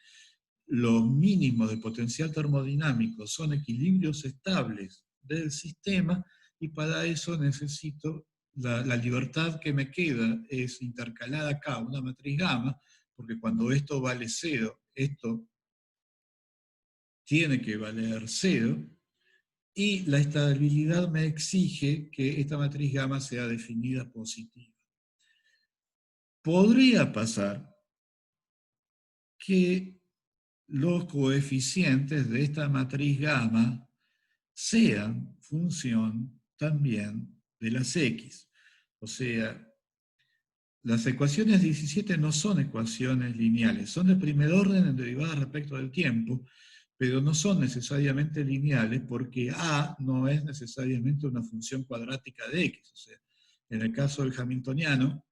los mínimos de potencial termodinámico son equilibrios estables del sistema, y para eso necesito la libertad que me queda es intercalar acá una matriz gamma, porque cuando esto vale 0, esto tiene que valer 0, y la estabilidad me exige que esta matriz gamma sea definida positiva. Podría pasar que los coeficientes de esta matriz gamma sean función también de las X. O sea, las ecuaciones 17 no son ecuaciones lineales, son de primer orden en derivadas respecto del tiempo, pero no son necesariamente lineales porque A no es necesariamente una función cuadrática de X. O sea, en el caso del hamiltoniano,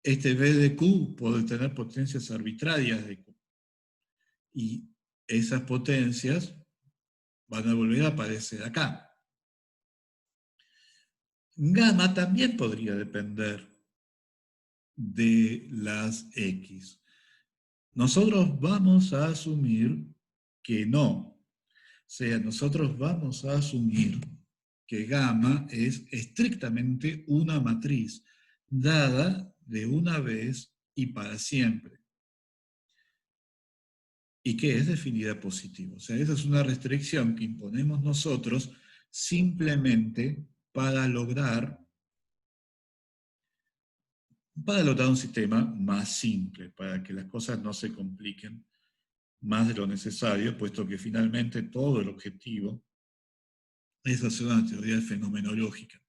este B de Q puede tener potencias arbitrarias de Q. Y esas potencias van a volver a aparecer acá. Gamma también podría depender de las X. Nosotros vamos a asumir que no. O sea, nosotros vamos a asumir que gamma es estrictamente una matriz dada de una vez y para siempre. Y que es definida positiva. O sea, esa es una restricción que imponemos nosotros simplemente para lograr un sistema más simple, para que las cosas no se compliquen más de lo necesario, puesto que finalmente todo el objetivo es hacer una teoría fenomenológica.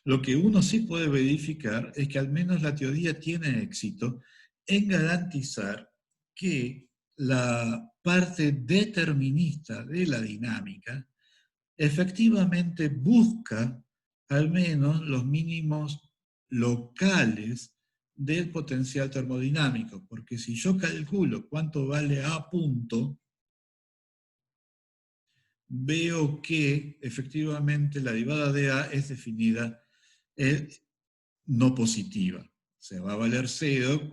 Lo que uno sí puede verificar es que al menos la teoría tiene éxito en garantizar que la parte determinista de la dinámica efectivamente busca al menos los mínimos locales del potencial termodinámico, porque si yo calculo cuánto vale A punto, veo que efectivamente la derivada de A es definida no positiva. O sea, va a valer cero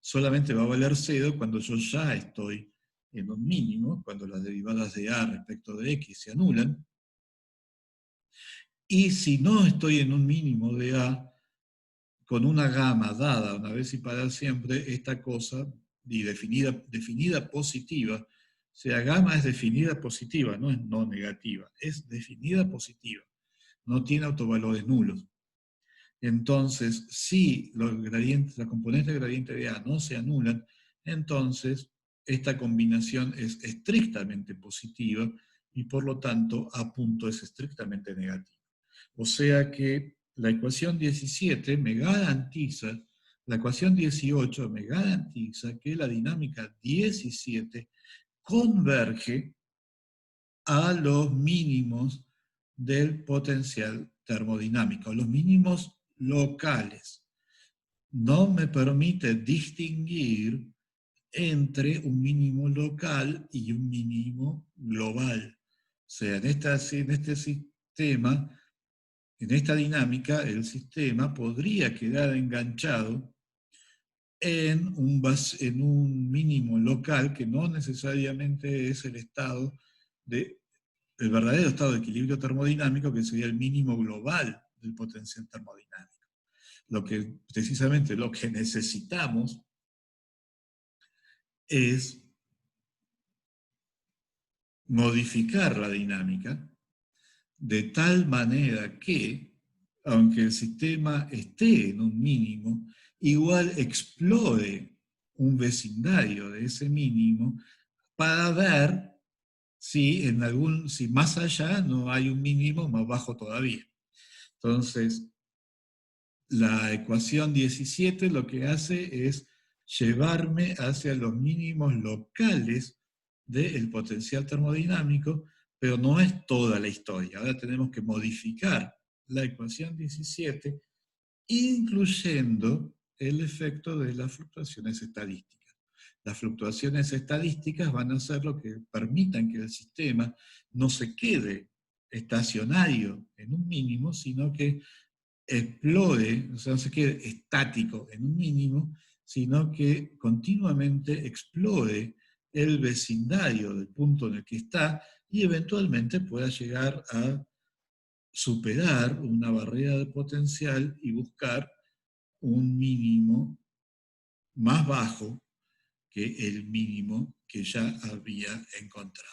solamente va a valer cero cuando yo ya estoy en un mínimo, cuando las derivadas de A respecto de X se anulan. Y si no estoy en un mínimo de A, con una gama dada una vez y para siempre, esta cosa, y definida positiva, o sea, gamma es definida positiva, no es no negativa, es definida positiva, no tiene autovalores nulos. Entonces, si los gradientes, la componente del gradiente de A no se anulan, entonces esta combinación es estrictamente positiva y por lo tanto A punto es estrictamente negativo. O sea que la ecuación 17 me garantiza, la ecuación 18 me garantiza que la dinámica 17 converge a los mínimos del potencial termodinámico, los mínimos locales. No me permite distinguir entre un mínimo local y un mínimo global. O sea, en este sistema, en esta dinámica, el sistema podría quedar enganchado en un mínimo local que no necesariamente es el verdadero estado de equilibrio termodinámico, que sería el mínimo global del potencial termodinámico. Precisamente lo que necesitamos es modificar la dinámica de tal manera que, aunque el sistema esté en un mínimo, igual explore un vecindario de ese mínimo para ver si más allá no hay un mínimo más bajo todavía. Entonces, la ecuación 17 lo que hace es llevarme hacia los mínimos locales del potencial termodinámico, pero no es toda la historia. Ahora tenemos que modificar la ecuación 17, incluyendo el efecto de las fluctuaciones estadísticas. Las fluctuaciones estadísticas van a ser lo que permitan que el sistema no se quede estacionario en un mínimo, sino que explore, o sea, no se quede estático en un mínimo, sino que continuamente explore el vecindario del punto en el que está y eventualmente pueda llegar a superar una barrera de potencial y buscar un mínimo más bajo que el mínimo que ya había encontrado.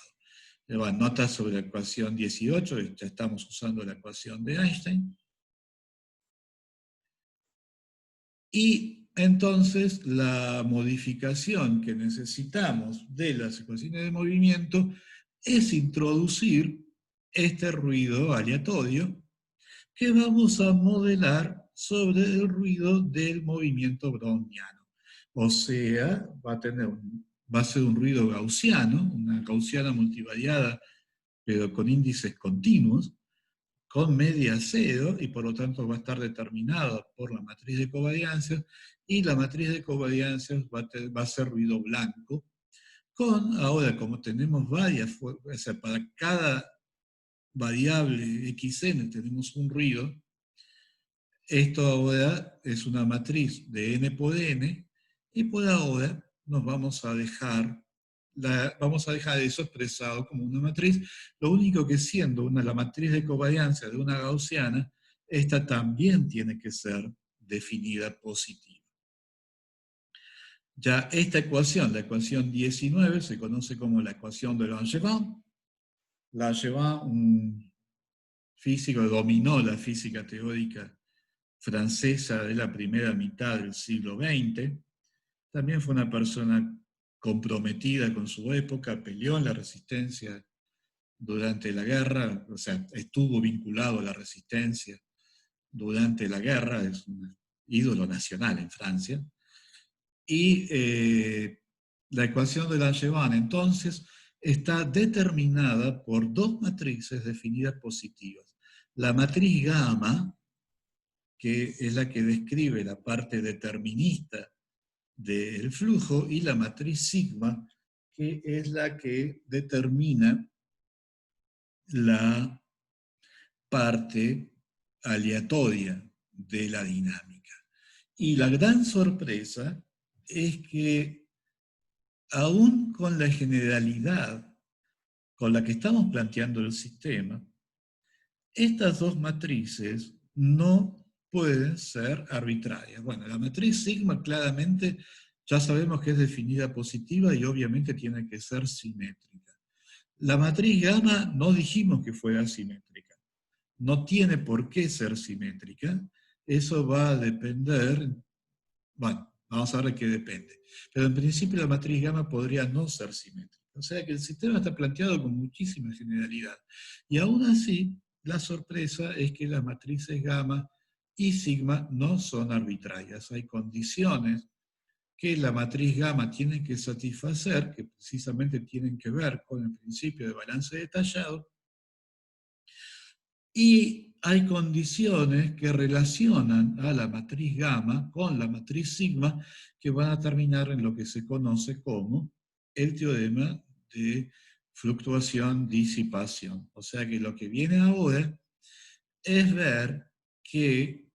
Notas sobre la ecuación 18, ya estamos usando la ecuación de Einstein. Y entonces la modificación que necesitamos de las ecuaciones de movimiento es introducir este ruido aleatorio que vamos a modelar sobre el ruido del movimiento browniano. O sea, va a ser un ruido gaussiano, una gaussiana multivariada, pero con índices continuos, con media cero, y por lo tanto va a estar determinada por la matriz de covariancias, y la matriz de covariancias va a ser ruido blanco, ahora como tenemos varias, o sea, para cada variable xn tenemos un ruido, esto ahora es una matriz de n por n, y por ahora nos vamos a dejar eso expresado como una matriz, lo único que siendo la matriz de covariancia de una gaussiana, esta también tiene que ser definida positiva. Ya esta ecuación, la ecuación 19, se conoce como la ecuación de Langevin. Langevin, un físico que dominó la física teórica francesa de la primera mitad del siglo XX. También fue una persona comprometida con su época, peleó en la resistencia durante la guerra, o sea, estuvo vinculado a la resistencia durante la guerra, es un ídolo nacional en Francia. Y la ecuación de Langevin, entonces, está determinada por dos matrices definidas positivas. La matriz gamma, que es la que describe la parte determinista del flujo, y la matriz sigma, que es la que determina la parte aleatoria de la dinámica. Y la gran sorpresa es que aún con la generalidad con la que estamos planteando el sistema, estas dos matrices no pueden ser arbitrarias. Bueno, la matriz sigma claramente ya sabemos que es definida positiva y obviamente tiene que ser simétrica. La matriz gamma no dijimos que fuera simétrica. No tiene por qué ser simétrica. Eso va a depender, bueno, vamos a ver de qué depende. Pero en principio la matriz gamma podría no ser simétrica. O sea que el sistema está planteado con muchísima generalidad. Y aún así, la sorpresa es que las matrices gamma y sigma no son arbitrarias. Hay condiciones que la matriz gamma tiene que satisfacer, que precisamente tienen que ver con el principio de balance detallado, y hay condiciones que relacionan a la matriz gamma con la matriz sigma que van a terminar en lo que se conoce como el teorema de fluctuación-disipación. O sea que lo que viene ahora es ver que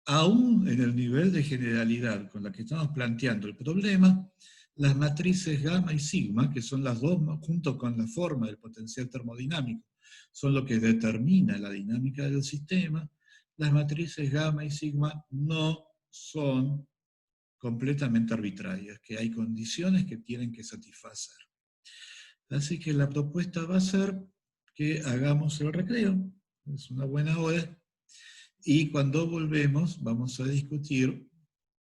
aún en el nivel de generalidad con la que estamos planteando el problema, las matrices gamma y sigma, que son las dos junto con la forma del potencial termodinámico, son lo que determina la dinámica del sistema. Las matrices gamma y sigma no son completamente arbitrarias, que hay condiciones que tienen que satisfacer. Así que la propuesta va a ser que hagamos el recreo, es una buena hora, y cuando volvemos vamos a discutir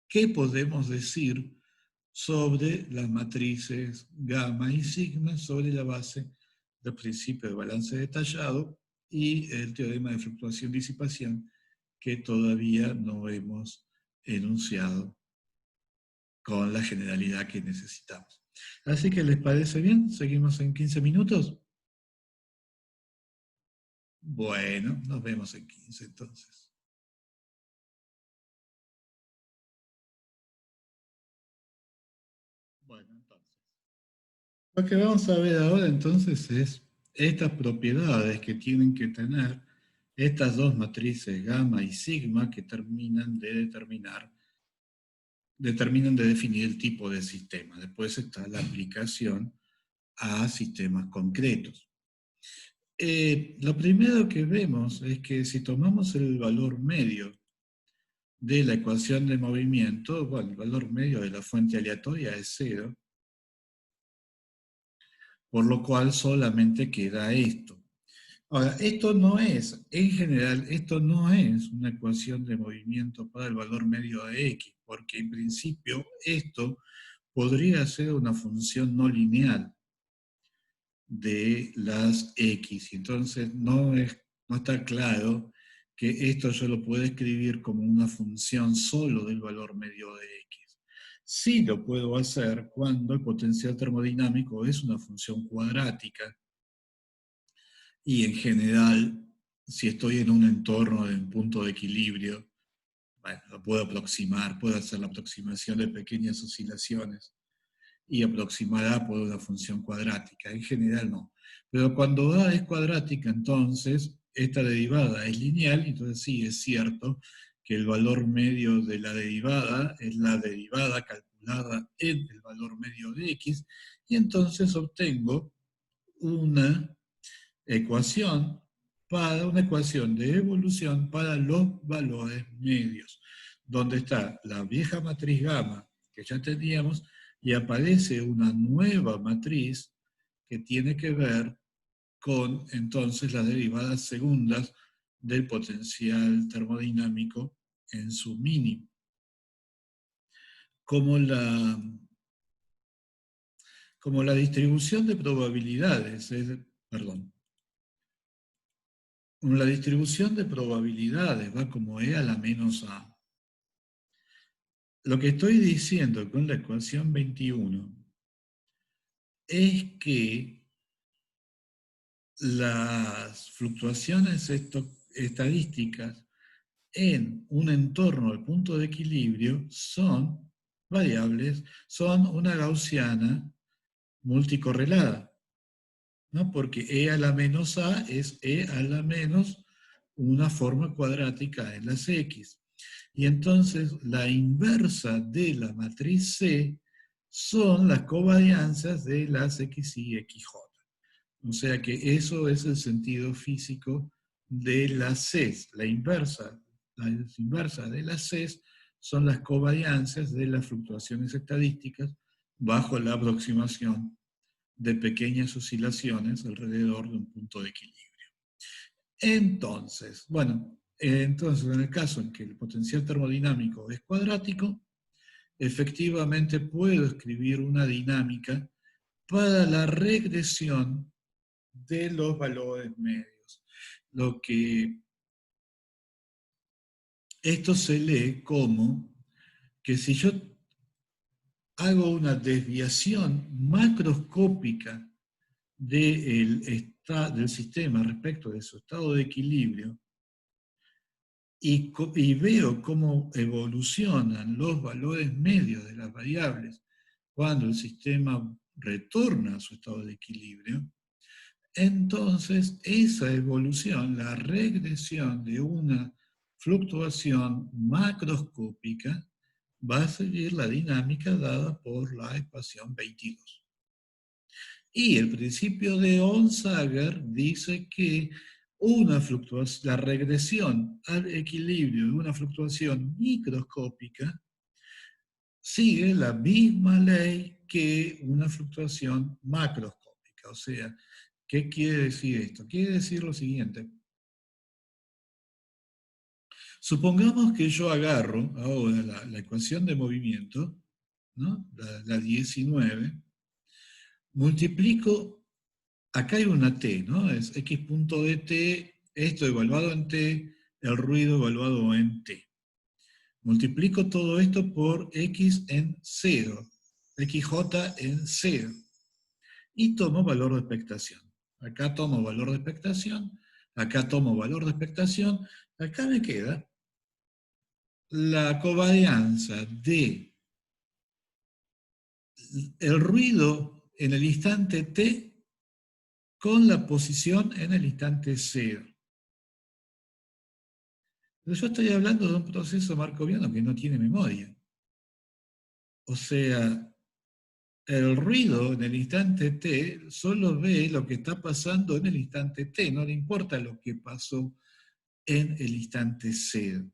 qué podemos decir sobre las matrices gamma y sigma sobre la base del principio de balance detallado y el teorema de fluctuación-disipación que todavía no hemos enunciado con la generalidad que necesitamos. Así que, ¿les parece bien? ¿Seguimos en 15 minutos? Bueno, nos vemos en 15 entonces. Bueno, entonces. Lo que vamos a ver ahora entonces es estas propiedades que tienen que tener estas dos matrices gamma y sigma que terminan de definir el tipo de sistema. Después está la aplicación a sistemas concretos. Lo primero que vemos es que si tomamos el valor medio de la ecuación de movimiento, bueno, el valor medio de la fuente aleatoria es 0, por lo cual solamente queda esto. Ahora, esto no es, en general, esto no es una ecuación de movimiento para el valor medio de x, porque en principio esto podría ser una función no lineal de las x, entonces no está claro que esto yo lo puedo escribir como una función solo del valor medio de x. Sí lo puedo hacer cuando el potencial termodinámico es una función cuadrática y en general, si estoy en un entorno de un punto de equilibrio, bueno, lo puedo aproximar, puedo hacer la aproximación de pequeñas oscilaciones y aproximará por una función cuadrática. En general no. Pero cuando A es cuadrática, entonces esta derivada es lineal, entonces sí es cierto que el valor medio de la derivada es la derivada calculada en el valor medio de x, y entonces obtengo una ecuación una ecuación de evolución para los valores medios, donde está la vieja matriz gamma que ya teníamos y aparece una nueva matriz que tiene que ver con entonces las derivadas segundas del potencial termodinámico en su mínimo. Como la distribución de probabilidades, perdón, la distribución de probabilidades va como E a la menos A. Lo que estoy diciendo con la ecuación 21 es que las fluctuaciones estadísticas en un entorno al punto de equilibrio son variables, son una gaussiana multicorrelada, ¿no? Porque E a la menos A es E a la menos una forma cuadrática en las X. Y entonces la inversa de la matriz C son las covarianzas de las X y XJ. O sea que eso es el sentido físico de las Cs. La inversa de las Cs son las covarianzas de las fluctuaciones estadísticas bajo la aproximación de pequeñas oscilaciones alrededor de un punto de equilibrio. Entonces, en el caso en que el potencial termodinámico es cuadrático, efectivamente puedo escribir una dinámica para la regresión de los valores medios. Esto se lee como que si yo hago una desviación macroscópica del sistema respecto de su estado de equilibrio y veo cómo evolucionan los valores medios de las variables cuando el sistema retorna a su estado de equilibrio, entonces esa evolución, la regresión de una fluctuación macroscópica, va a seguir la dinámica dada por la ecuación 22. Y el principio de Onsager dice que la regresión al equilibrio de una fluctuación microscópica sigue la misma ley que una fluctuación macroscópica. O sea, ¿qué quiere decir esto? Quiere decir lo siguiente. Supongamos que yo agarro ahora la ecuación de movimiento, ¿no? la 19, multiplico, acá hay una t, ¿no? Es x punto de t, esto evaluado en t, el ruido evaluado en t. Multiplico todo esto por x en 0, xj en 0, y tomo valor de expectación. Acá tomo valor de expectación, acá tomo valor de expectación, acá me queda la covarianza de el ruido en el instante t con la posición en el instante 0. Pero yo estoy hablando de un proceso markoviano que no tiene memoria. O sea, el ruido en el instante t solo ve lo que está pasando en el instante t, no le importa lo que pasó en el instante 0.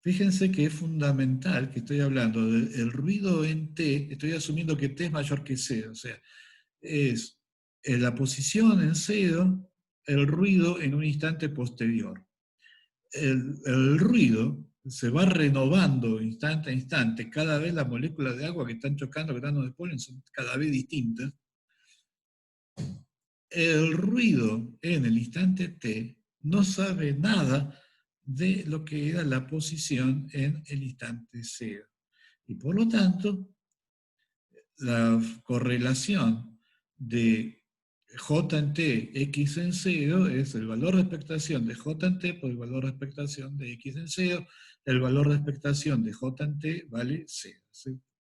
Fíjense que es fundamental que estoy hablando del ruido en t, estoy asumiendo que t es mayor que 0, o sea, es la posición en 0, el ruido en un instante posterior. El ruido se va renovando instante a instante, cada vez las moléculas de agua que están chocando granos de polen son cada vez distintas. El ruido en el instante t no sabe nada de lo que era la posición en el instante cero. Y por lo tanto, la correlación de J en T, X en 0, es el valor de expectación de J en T por el valor de expectación de X en 0. El valor de expectación de J en T vale 0.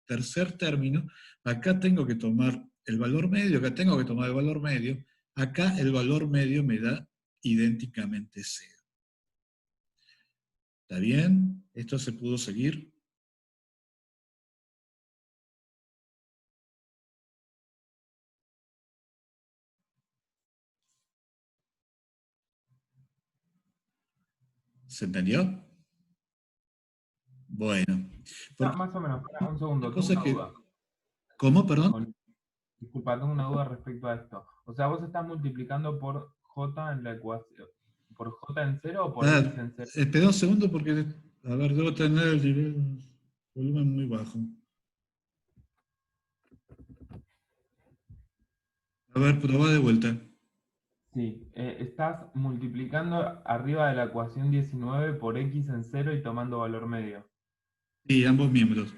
Tercer término, acá tengo que tomar el valor medio, acá tengo que tomar el valor medio, acá el valor medio me da idénticamente 0. ¿Está bien? ¿Esto se pudo seguir? ¿Se entendió? Bueno. No, Porque más o menos, espera, un una segundo, tengo cosa una que... duda. ¿Cómo, perdón? Disculpa, tengo una duda respecto a esto. O sea, vos estás multiplicando por J en la ecuación, ¿por J en cero o por X Ah, en cero? espera un segundo porque, a ver, debo tener el volumen muy bajo. A ver, probá de vuelta. Sí, estás multiplicando arriba de la ecuación 19 por X en cero y tomando valor medio. Sí, ambos miembros.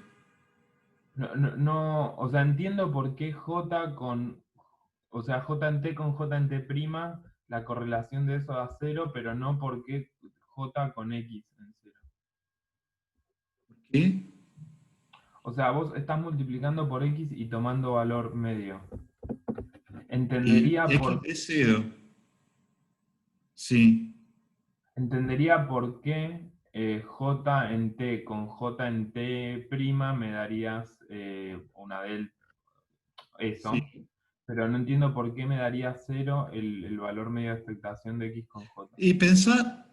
No, no, o sea, entiendo por qué J con, o sea, J en T con J en T prima, la correlación de eso da cero, pero no por qué J con X en cero. ¿Qué? O sea, vos estás multiplicando por X y tomando valor medio. Y Entendería X por, es 0. Sí, entendería por qué J en T con J en T prima me darías una delta, eso, sí. pero no entiendo por qué me daría cero el valor medio de expectación de X con J. Y pensá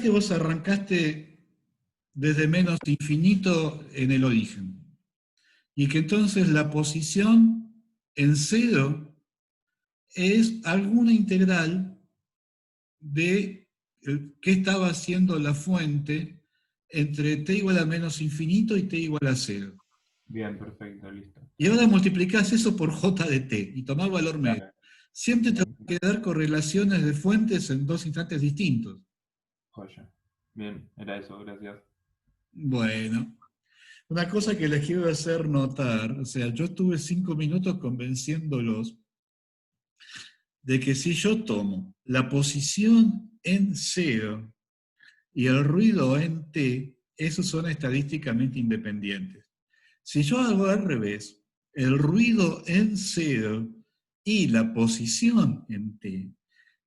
que vos arrancaste desde menos infinito en el origen. Y que entonces la posición en 0 es alguna integral de qué estaba haciendo la fuente entre t igual a menos infinito y t igual a 0. Bien, perfecto, listo. Y ahora multiplicás eso por j de t y tomás valor medio. Claro, Siempre te bien, van a quedar correlaciones de fuentes en dos instantes distintos. joya. Bien, era eso, gracias. Bueno, una cosa que les quiero hacer notar, o sea, yo estuve 5 minutos convenciéndolos de que si yo tomo la posición en 0 y el ruido en t, esos son estadísticamente independientes. Si yo hago al revés, el ruido en 0 y la posición en t,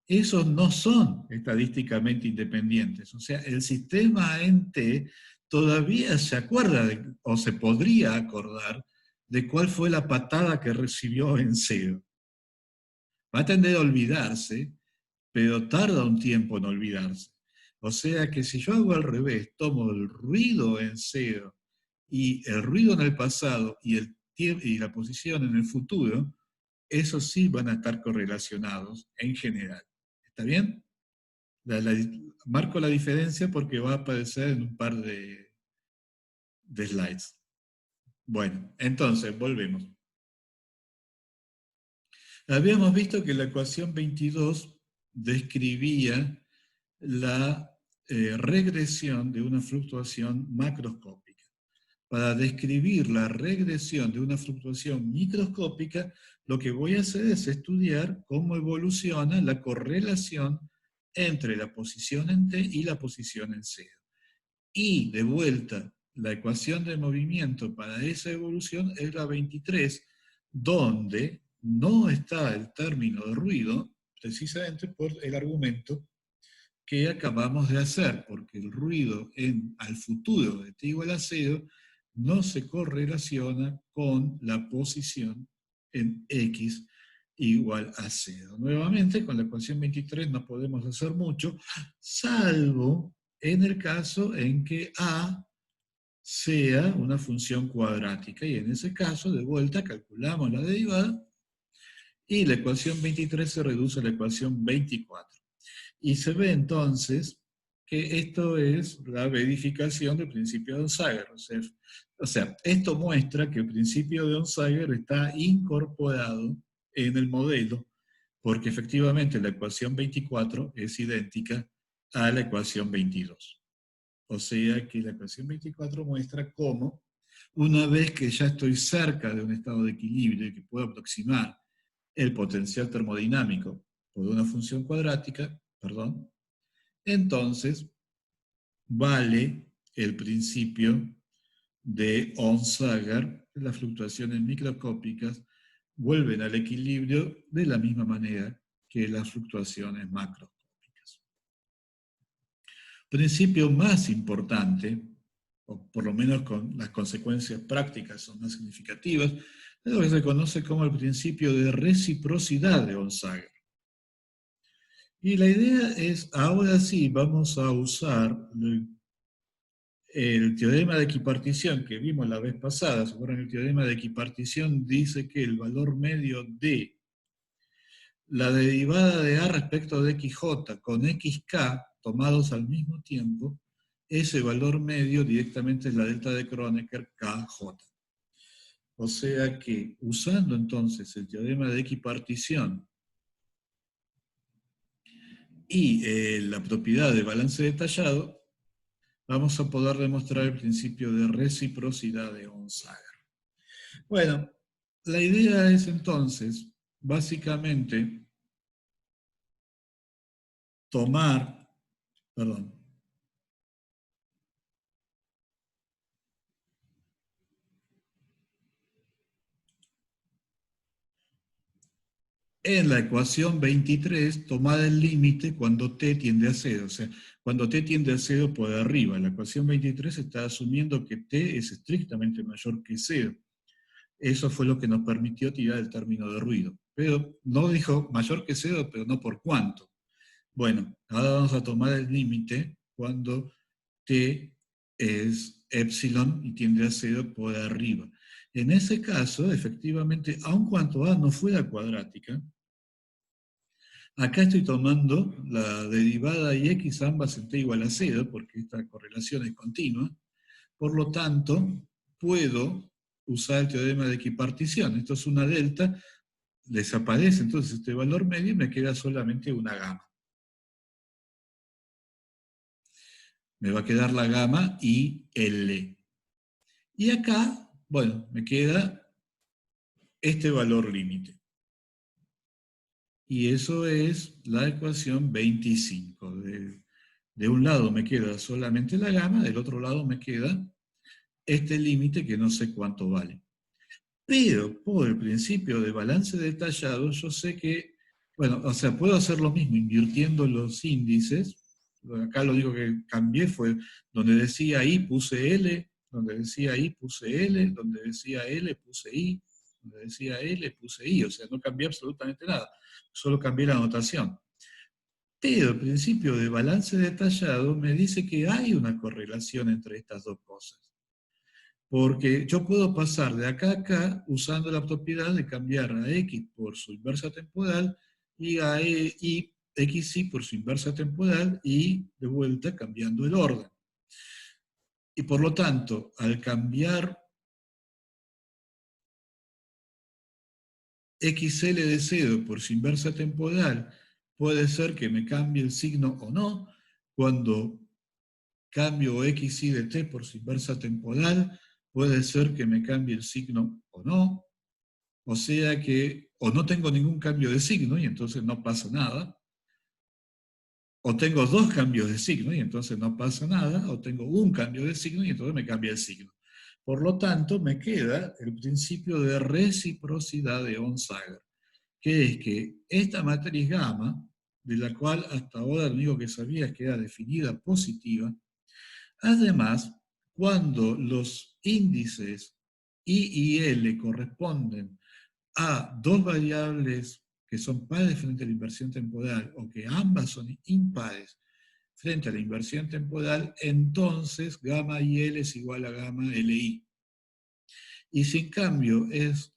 esos no son estadísticamente independientes. O sea, el sistema en t todavía se acuerda o se podría acordar de cuál fue la patada que recibió en 0. Va a tender a olvidarse, pero tarda un tiempo en olvidarse. O sea que si yo hago al revés, tomo el ruido en 0 y el ruido en el pasado y la posición en el futuro, esos sí van a estar correlacionados en general. ¿Está bien? Marco la diferencia porque va a aparecer en un par de slides. Bueno, entonces, volvemos. Habíamos visto que la ecuación 22 describía la regresión de una fluctuación macroscópica. Para describir la regresión de una fluctuación microscópica, lo que voy a hacer es estudiar cómo evoluciona la correlación entre la posición en t y la posición en 0. Y de vuelta, la ecuación de movimiento para esa evolución es la 23, donde no está el término de ruido, precisamente por el argumento que acabamos de hacer, porque el ruido al futuro de t igual a 0 no se correlaciona con la posición en x igual a 0. Nuevamente, con la ecuación 23 no podemos hacer mucho, salvo en el caso en que a sea una función cuadrática, y en ese caso, de vuelta, calculamos la derivada, y la ecuación 23 se reduce a la ecuación 24. Y se ve entonces que esto es la verificación del principio de Onsager. O sea, esto muestra que el principio de Onsager está incorporado en el modelo, porque efectivamente la ecuación 24 es idéntica a la ecuación 22. O sea que la ecuación 24 muestra cómo, una vez que ya estoy cerca de un estado de equilibrio y que puedo aproximar el potencial termodinámico por una función cuadrática, entonces vale el principio de Onsager, las fluctuaciones microscópicas vuelven al equilibrio de la misma manera que las fluctuaciones macroscópicas. Principio más importante, o por lo menos con las consecuencias prácticas son más significativas, es lo que se conoce como el principio de reciprocidad de Onsager. Y la idea es, ahora sí, vamos a usar el teorema de equipartición que vimos la vez pasada. ¿Se acuerdan? El teorema de equipartición dice que el valor medio de la derivada de A respecto de XJ con XK tomados al mismo tiempo, ese valor medio directamente es la delta de Kronecker KJ. O sea que, usando entonces el teorema de equipartición y la propiedad de balance detallado, vamos a poder demostrar el principio de reciprocidad de Onsager. Bueno, la idea es entonces, básicamente, tomar, perdón, en la ecuación 23, tomar el límite cuando t tiende a 0, o sea, cuando t tiende a 0 por arriba. La ecuación 23 está asumiendo que t es estrictamente mayor que 0. Eso fue lo que nos permitió tirar el término de ruido. Pero no dijo mayor que 0, pero no por cuánto. Bueno, ahora vamos a tomar el límite cuando t es epsilon y tiende a 0 por arriba. En ese caso, efectivamente, aun cuando a no fuera cuadrática, acá estoy tomando la derivada y x ambas en t igual a 0, porque esta correlación es continua. Por lo tanto, puedo usar el teorema de equipartición. Esto es una delta, desaparece entonces este valor medio y me queda solamente una gamma. Me va a quedar la gamma y L. Y acá, bueno, me queda este valor límite. Y eso es la ecuación 25. De un lado me queda solamente la gamma, del otro lado me queda este límite que no sé cuánto vale. Pero por el principio de balance detallado, yo sé que, bueno, o sea, puedo hacer lo mismo invirtiendo los índices. Acá lo único que cambié fue donde decía I puse L, donde decía I puse L, donde decía L puse I, donde decía L puse I, o sea, no cambié absolutamente nada, solo cambié la notación. Pero el principio de balance detallado me dice que hay una correlación entre estas dos cosas. Porque yo puedo pasar de acá a acá usando la propiedad de cambiar a x por su inversa temporal y a xy por su inversa temporal y de vuelta cambiando el orden. Y por lo tanto, al cambiar xl de 0 por su inversa temporal, puede ser que me cambie el signo o no. Cuando cambio xy de t por su inversa temporal, puede ser que me cambie el signo o no. O sea que o no tengo ningún cambio de signo y entonces no pasa nada. O tengo dos cambios de signo y entonces no pasa nada. O tengo un cambio de signo y entonces me cambia el signo. Por lo tanto, me queda el principio de reciprocidad de Onsager, que es que esta matriz gamma, de la cual hasta ahora lo único que sabía es que era definida positiva, además, cuando los índices I y L corresponden a dos variables que son pares frente a la inversión temporal o que ambas son impares frente a la inversión temporal, entonces gamma IL es igual a gamma LI. Y si en cambio es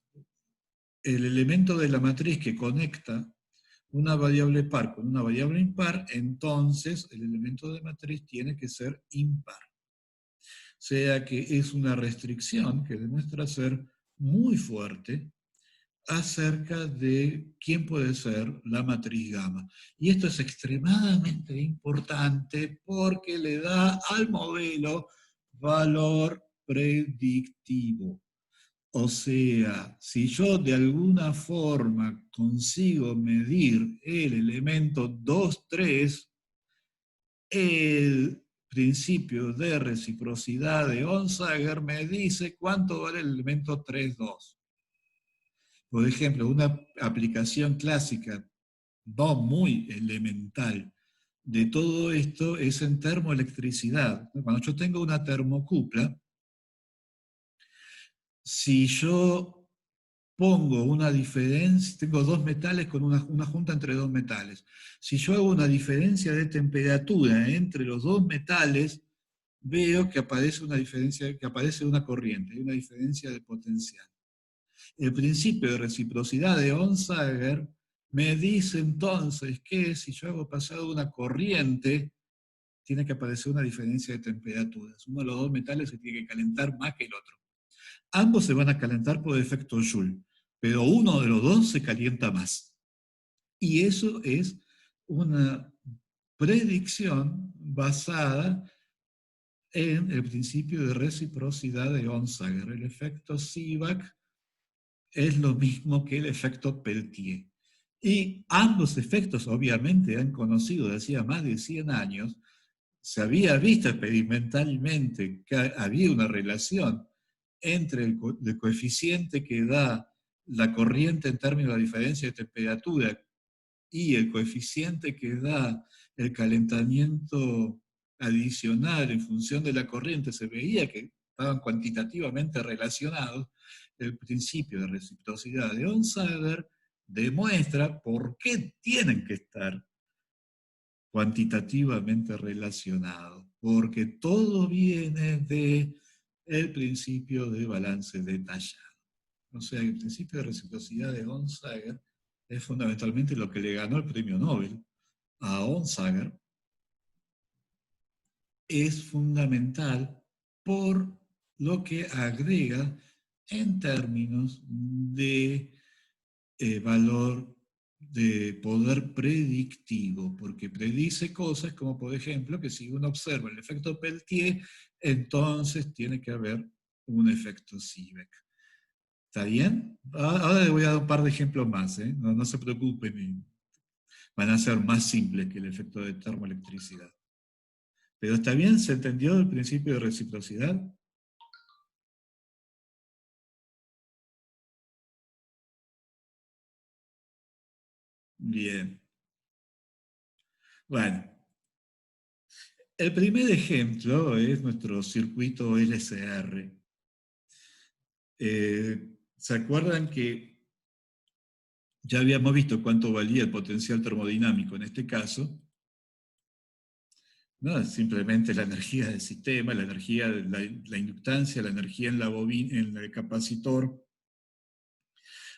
el elemento de la matriz que conecta una variable par con una variable impar, entonces el elemento de matriz tiene que ser impar. O sea que es una restricción que demuestra ser muy fuerte acerca de quién puede ser la matriz gamma. Y esto es extremadamente importante porque le da al modelo valor predictivo. O sea, si yo de alguna forma consigo medir el elemento 2, 3, el principio de reciprocidad de Onsager me dice cuánto vale el elemento 3, 2. Por ejemplo, una aplicación clásica, no muy elemental, de todo esto es en termoelectricidad. Cuando yo tengo una termocupla, si yo pongo una diferencia, tengo dos metales con una junta entre dos metales. Si yo hago una diferencia de temperatura entre los dos metales, veo que aparece una diferencia, que aparece una corriente, hay una diferencia de potencial. El principio de reciprocidad de Onsager me dice entonces que si yo hago pasar una corriente, tiene que aparecer una diferencia de temperaturas. Uno de los dos metales se tiene que calentar más que el otro. Ambos se van a calentar por efecto Joule, pero uno de los dos se calienta más. Y eso es una predicción basada en el principio de reciprocidad de Onsager. El efecto Seebeck es lo mismo que el efecto Peltier. Y ambos efectos obviamente han conocido desde hacía más de 100 años. Se había visto experimentalmente que había una relación entre el coeficiente que da la corriente en términos de la diferencia de temperatura y el coeficiente que da el calentamiento adicional en función de la corriente. Se veía que estaban cuantitativamente relacionados. El principio de reciprocidad de Onsager demuestra por qué tienen que estar cuantitativamente relacionados, porque todo viene del principio de balance detallado. O sea, el principio de reciprocidad de Onsager es fundamentalmente lo que le ganó el premio Nobel a Onsager. Es fundamental por lo que agrega en términos de valor de poder predictivo, porque predice cosas como, por ejemplo, que si uno observa el efecto Peltier, entonces tiene que haber un efecto Seebeck. ¿Está bien? Ahora les voy a dar un par de ejemplos más, ¿eh? No se preocupen, van a ser más simples que el efecto de termoelectricidad. ¿Pero está bien? ¿Se entendió el principio de reciprocidad? Bien. Bueno, el primer ejemplo es nuestro circuito LCR. ¿Se acuerdan que ya habíamos visto cuánto valía el potencial termodinámico en este caso? No, simplemente la energía del sistema, la energía, la inductancia, la energía en, en el capacitor,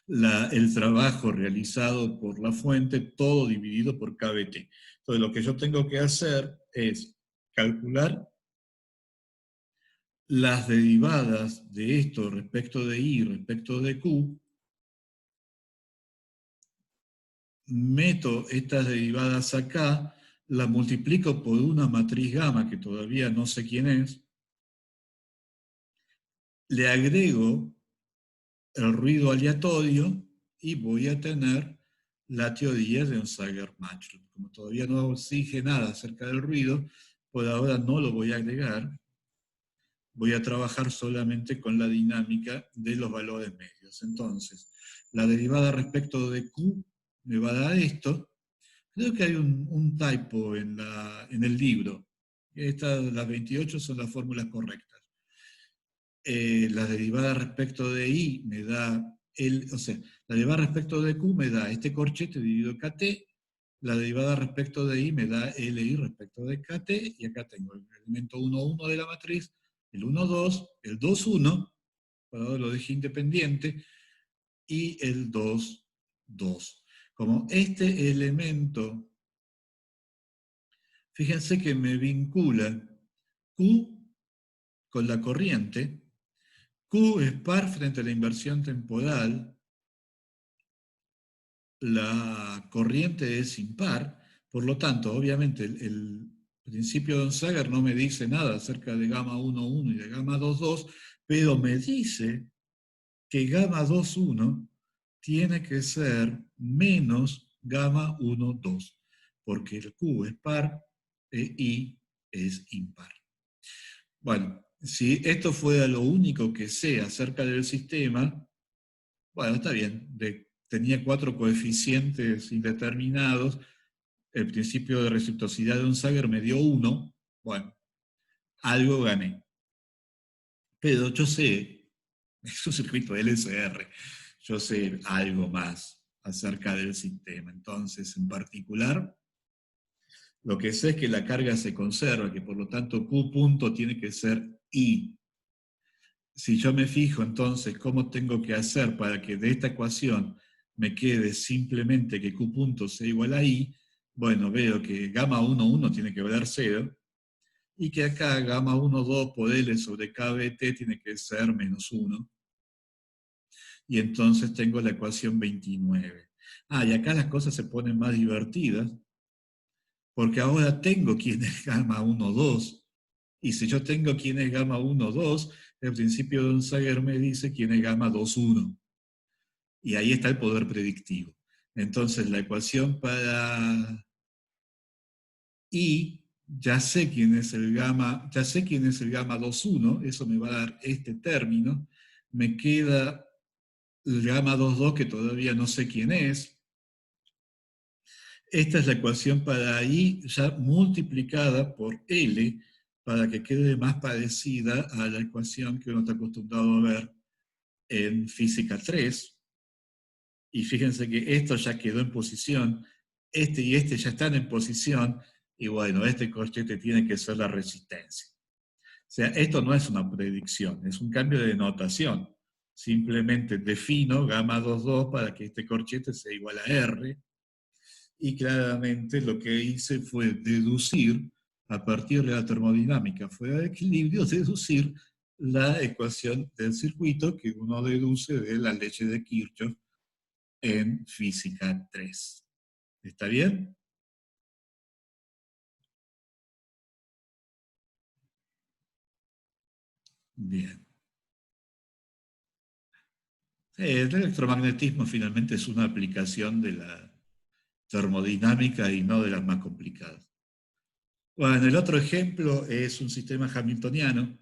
el trabajo realizado por la fuente, todo dividido por kBt. Entonces lo que yo tengo que hacer es calcular las derivadas de esto respecto de I respecto de Q, meto estas derivadas acá, la multiplico por una matriz gamma que todavía no sé quién es, le agrego el ruido aleatorio y voy a tener la teoría de Onsager-Matchloop. Como todavía no exige nada acerca del ruido, por ahora no lo voy a agregar, voy a trabajar solamente con la dinámica de los valores medios. Entonces, la derivada respecto de Q me va a dar esto. Creo que hay un typo en el libro. Las 28 son las fórmulas correctas. La derivada respecto de I me da, o sea, la derivada respecto de Q me da este corchete dividido KT, la derivada respecto de I me da LI respecto de KT, y acá tengo el elemento 1, 1 de la matriz, el 1, 2, el 2, 1, por ahora lo dejé independiente, y el 2, 2. Como este elemento, fíjense que me vincula Q con la corriente. Q es par frente a la inversión temporal, la corriente es impar, por lo tanto, obviamente, el principio de Onsager no me dice nada acerca de gamma 1,1 y de gamma 2,2, pero me dice que gamma 2,1 tiene que ser menos gamma 1,2, porque el Q es par e I es impar. Bueno, si esto fuera lo único que sé acerca del sistema, bueno, está bien, tenía 4 coeficientes indeterminados, el principio de reciprocidad de Onsager me dio 1, bueno, algo gané. Pero yo sé, es un circuito LSR, yo sé algo más acerca del sistema. Entonces, en particular, lo que sé es que la carga se conserva, que por lo tanto Q punto tiene que ser I. Si yo me fijo entonces cómo tengo que hacer para que de esta ecuación me quede simplemente que Q punto sea igual a I, bueno, veo que gamma 1,1 tiene que valer 0, y que acá gamma 1,2 por L sobre KBT tiene que ser menos 1. Y entonces tengo la ecuación 29. Ah, y acá las cosas se ponen más divertidas, porque ahora tengo quién es gamma 1,2. Y si yo tengo quién es gamma 1,2, el principio de Onsager me dice quién es gamma 2,1. Y ahí está el poder predictivo. Entonces la ecuación para I, ya sé quién es el gamma 2,1, eso me va a dar este término. Me queda el gamma 2,2 que todavía no sé quién es. Esta es la ecuación para I ya multiplicada por L para que quede más parecida a la ecuación que uno está acostumbrado a ver en física 3. Y fíjense que esto ya quedó en posición, este y este ya están en posición, y bueno, este corchete tiene que ser la resistencia. O sea, esto no es una predicción, es un cambio de notación. Simplemente defino gamma 2,2 para que este corchete sea igual a R, y claramente lo que hice fue deducir, a partir de la termodinámica fuera de equilibrio, deducir la ecuación del circuito que uno deduce de la ley de Kirchhoff en física 3. ¿Está bien? Bien. El electromagnetismo finalmente es una aplicación de la termodinámica y no de las más complicadas. Bueno, el otro ejemplo es un sistema hamiltoniano.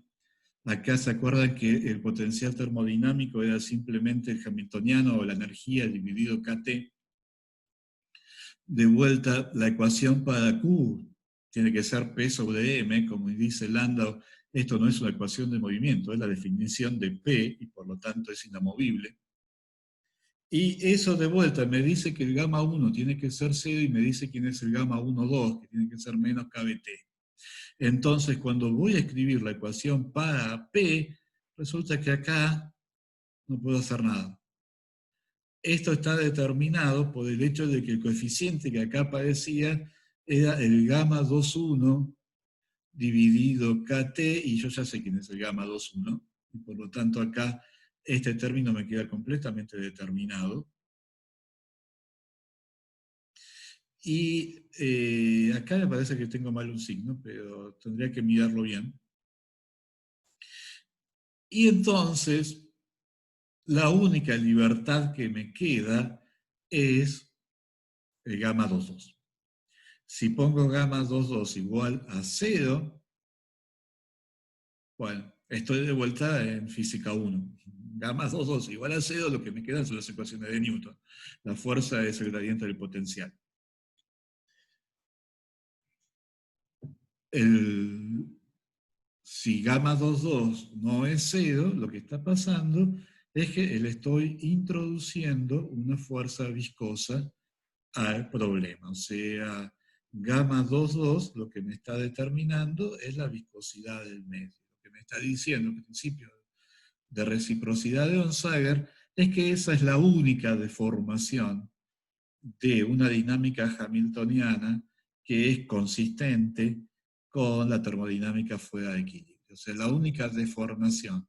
Acá se acuerdan que el potencial termodinámico era simplemente el hamiltoniano o la energía dividido kT. De vuelta, la ecuación para Q tiene que ser P sobre M, como dice Landau. Esto no es una ecuación de movimiento, es la definición de P y por lo tanto es inamovible. Y eso de vuelta me dice que el gamma 1 tiene que ser 0 y me dice quién es el gamma 1,2, que tiene que ser menos KBT. Entonces, cuando voy a escribir la ecuación para P, resulta que acá no puedo hacer nada. Esto está determinado por el hecho de que el coeficiente que acá aparecía era el gamma 2,1 dividido KT, y yo ya sé quién es el gamma 2,1, y por lo tanto acá este término me queda completamente determinado. Y acá me parece que tengo mal un signo, pero tendría que mirarlo bien. Y entonces, la única libertad que me queda es el gamma 2,2. Si pongo gamma 2,2 igual a 0, bueno, estoy de vuelta en física 1. Gamma 2,2 igual a 0, lo que me quedan son las ecuaciones de Newton. La fuerza es el gradiente del potencial. Si gamma 2,2 no es 0, lo que está pasando es que le estoy introduciendo una fuerza viscosa al problema. O sea, gamma 2,2 lo que me está determinando es la viscosidad del medio. Lo que me está diciendo el principio de reciprocidad de Onsager es que esa es la única deformación de una dinámica hamiltoniana que es consistente con la termodinámica fuera de equilibrio. O sea, la única deformación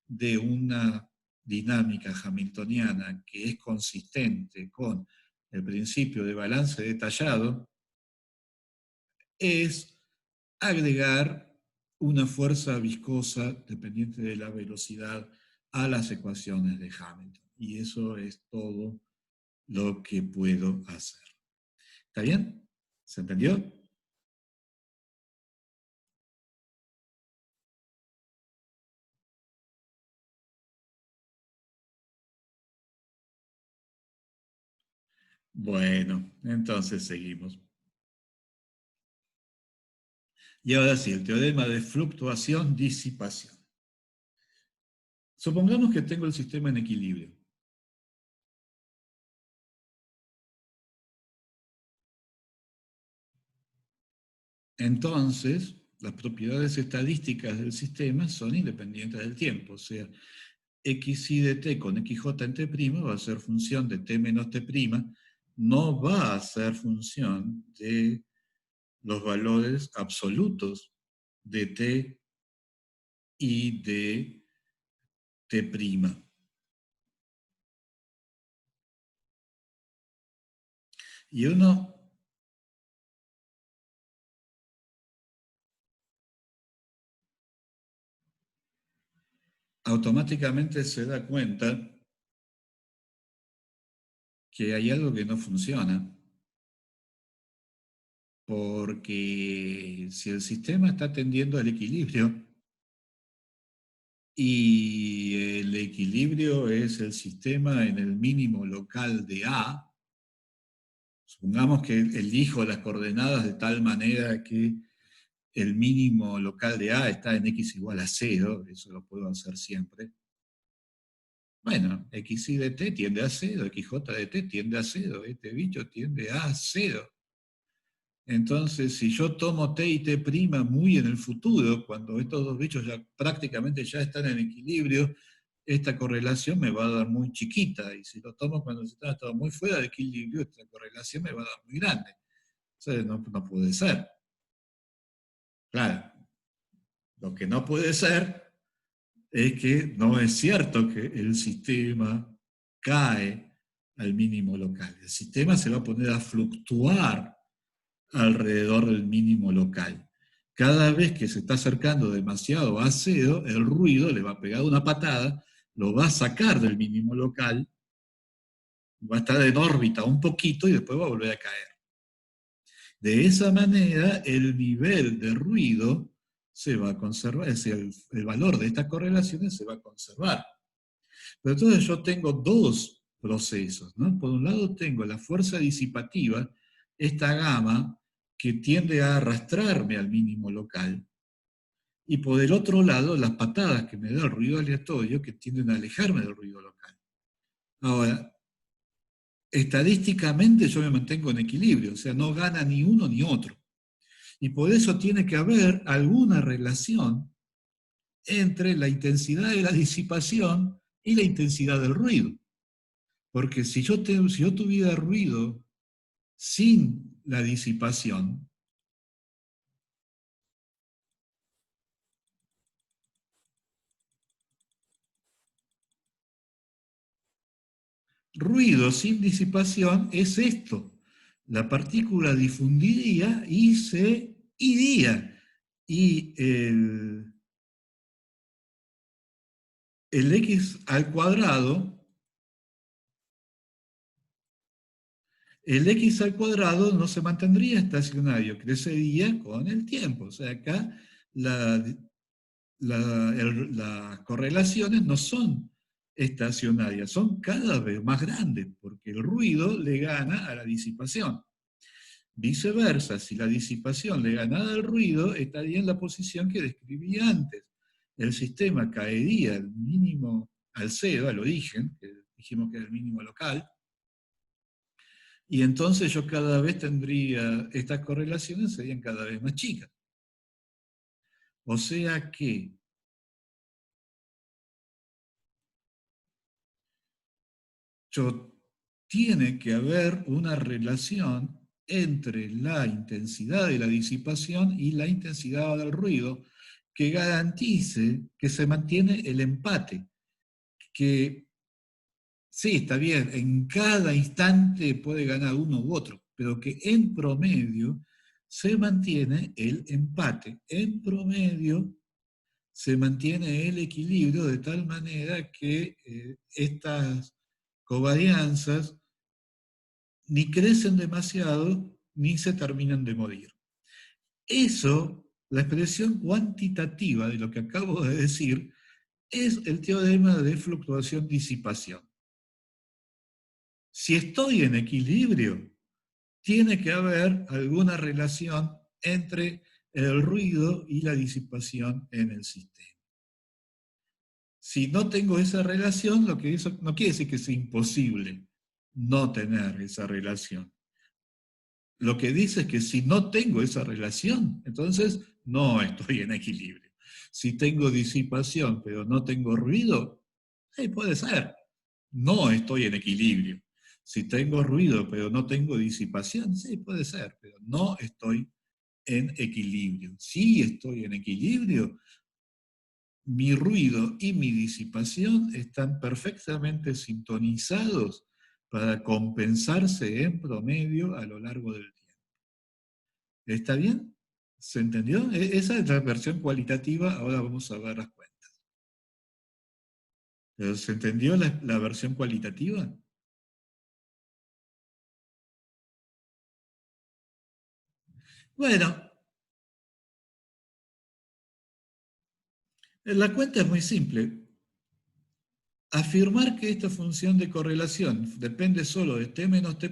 de una dinámica hamiltoniana que es consistente con el principio de balance detallado, es agregar una fuerza viscosa dependiente de la velocidad a las ecuaciones de Hamilton. Y eso es todo lo que puedo hacer. ¿Está bien? ¿Se entendió? Bueno, entonces seguimos. Y ahora sí, el teorema de fluctuación-disipación. Supongamos que tengo el sistema en equilibrio. Entonces, las propiedades estadísticas del sistema son independientes del tiempo. O sea, xi de t con xj en t' va a ser función de t menos t', no va a ser función de los valores absolutos de t y de t'. Y uno automáticamente se da cuenta que hay algo que no funciona, porque si el sistema está tendiendo al equilibrio y el equilibrio es el sistema en el mínimo local de A, supongamos que elijo las coordenadas de tal manera que el mínimo local de A está en x igual a 0, eso lo puedo hacer siempre. Bueno, xy de t tiende a 0, xj de t tiende a 0, este bicho tiende a 0. Entonces, si yo tomo t y t' muy en el futuro, cuando estos dos bichos ya prácticamente ya están en equilibrio, esta correlación me va a dar muy chiquita, y si lo tomo cuando se está muy fuera de equilibrio, esta correlación me va a dar muy grande. O sea, no puede ser. Claro, lo que no puede ser es que no es cierto que el sistema cae al mínimo local. El sistema se va a poner a fluctuar alrededor del mínimo local. Cada vez que se está acercando demasiado a 0, el ruido le va a pegar una patada, lo va a sacar del mínimo local, va a estar en órbita un poquito y después va a volver a caer. De esa manera, el nivel de ruido se va a conservar, es decir, el valor de estas correlaciones se va a conservar. Pero entonces yo tengo dos procesos, ¿no? Por un lado tengo la fuerza disipativa, esta gama que tiende a arrastrarme al mínimo local, y por el otro lado las patadas que me da el ruido aleatorio que tienden a alejarme del ruido local. Ahora, estadísticamente yo me mantengo en equilibrio, o sea, no gana ni uno ni otro. Y por eso tiene que haber alguna relación entre la intensidad de la disipación y la intensidad del ruido. Porque si yo tuviera ruido sin la disipación, ruido sin disipación es esto. La partícula difundiría y se iría. Y el x al cuadrado, no se mantendría estacionario, crecería con el tiempo. O sea, acá las correlaciones no son estacionarias, son cada vez más grandes, porque el ruido le gana a la disipación. Viceversa, si la disipación le ganara al ruido, estaría en la posición que describí antes. El sistema caería al mínimo, al 0, al origen, que dijimos que era el mínimo local, y entonces yo cada vez tendría, estas correlaciones serían cada vez más chicas. O sea que tiene que haber una relación entre la intensidad de la disipación y la intensidad del ruido que garantice que se mantiene el empate, que Sí, está bien, en cada instante puede ganar uno u otro, pero que en promedio se mantiene el empate. En promedio se mantiene el equilibrio de tal manera que estas covarianzas ni crecen demasiado ni se terminan de morir. Eso, la expresión cuantitativa de lo que acabo de decir, es el teorema de fluctuación-disipación. Si estoy en equilibrio, tiene que haber alguna relación entre el ruido y la disipación en el sistema. Si no tengo esa relación, lo que eso no quiere decir que sea imposible no tener esa relación. Lo que dice es que si no tengo esa relación, entonces no estoy en equilibrio. Si tengo disipación pero no tengo ruido, puede ser. No estoy en equilibrio. Si tengo ruido pero no tengo disipación, sí, puede ser, pero no estoy en equilibrio. Si estoy en equilibrio, mi ruido y mi disipación están perfectamente sintonizados para compensarse en promedio a lo largo del tiempo. ¿Está bien? ¿Se entendió? Esa es la versión cualitativa, ahora vamos a ver las cuentas. ¿Pero se entendió la versión cualitativa? Bueno, la cuenta es muy simple. Afirmar que esta función de correlación depende solo de t menos t',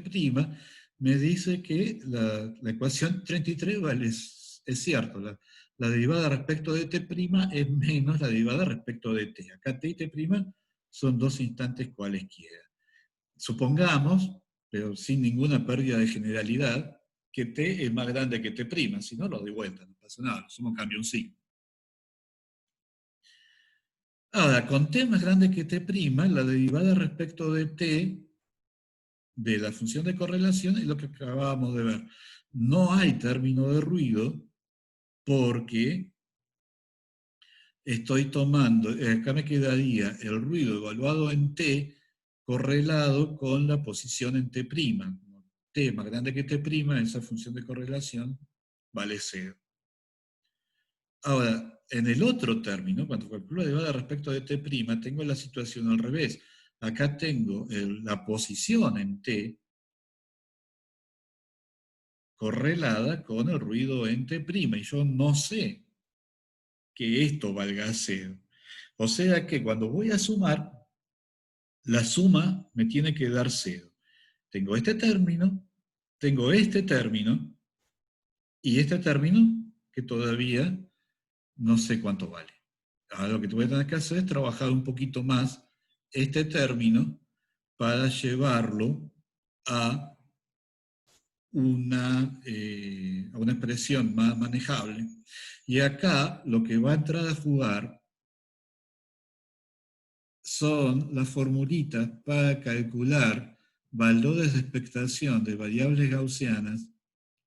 me dice que la ecuación 33 vale, es cierto, la derivada respecto de t' es menos la derivada respecto de t. Acá t y t' son dos instantes cualesquiera. Supongamos, pero sin ninguna pérdida de generalidad, que t es más grande que t', si no lo doy vuelta, no pasa nada, solo cambio un signo. Ahora, con t más grande que t', la derivada respecto de t de la función de correlación es lo que acabábamos de ver. No hay término de ruido porque estoy tomando, acá me quedaría el ruido evaluado en t correlado con la posición en t'. T más grande que t', esa función de correlación vale 0. Ahora, en el otro término, cuando calculo la derivada respecto de t', tengo la situación al revés. Acá tengo la posición en t correlada con el ruido en t', y yo no sé que esto valga 0. O sea que cuando voy a sumar, la suma me tiene que dar 0. Tengo este término, y este término que todavía no sé cuánto vale. Ahora lo que voy a tener que hacer es trabajar un poquito más este término para llevarlo a a una expresión más manejable. Y acá lo que va a entrar a jugar son las formulitas para calcular valores de expectación de variables gaussianas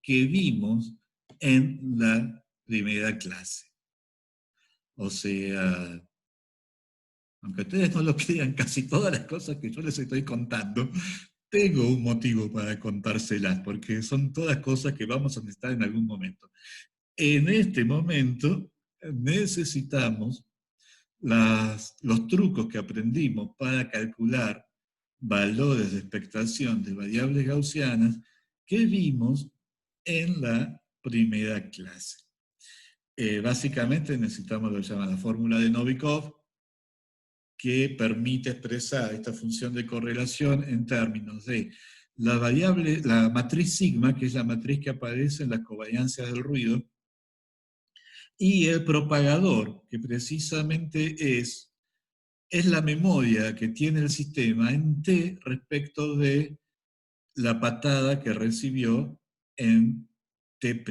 que vimos en la primera clase. O sea, aunque ustedes no lo crean, casi todas las cosas que yo les estoy contando, tengo un motivo para contárselas, porque son todas cosas que vamos a necesitar en algún momento. En este momento necesitamos los trucos que aprendimos para calcular valores de expectación de variables gaussianas que vimos en la primera clase. Básicamente necesitamos lo que se llama la fórmula de Novikov, que permite expresar esta función de correlación en términos de la variable, la matriz sigma, que es la matriz que aparece en las covariancias del ruido, y el propagador, que precisamente es la memoria que tiene el sistema en t respecto de la patada que recibió en t'.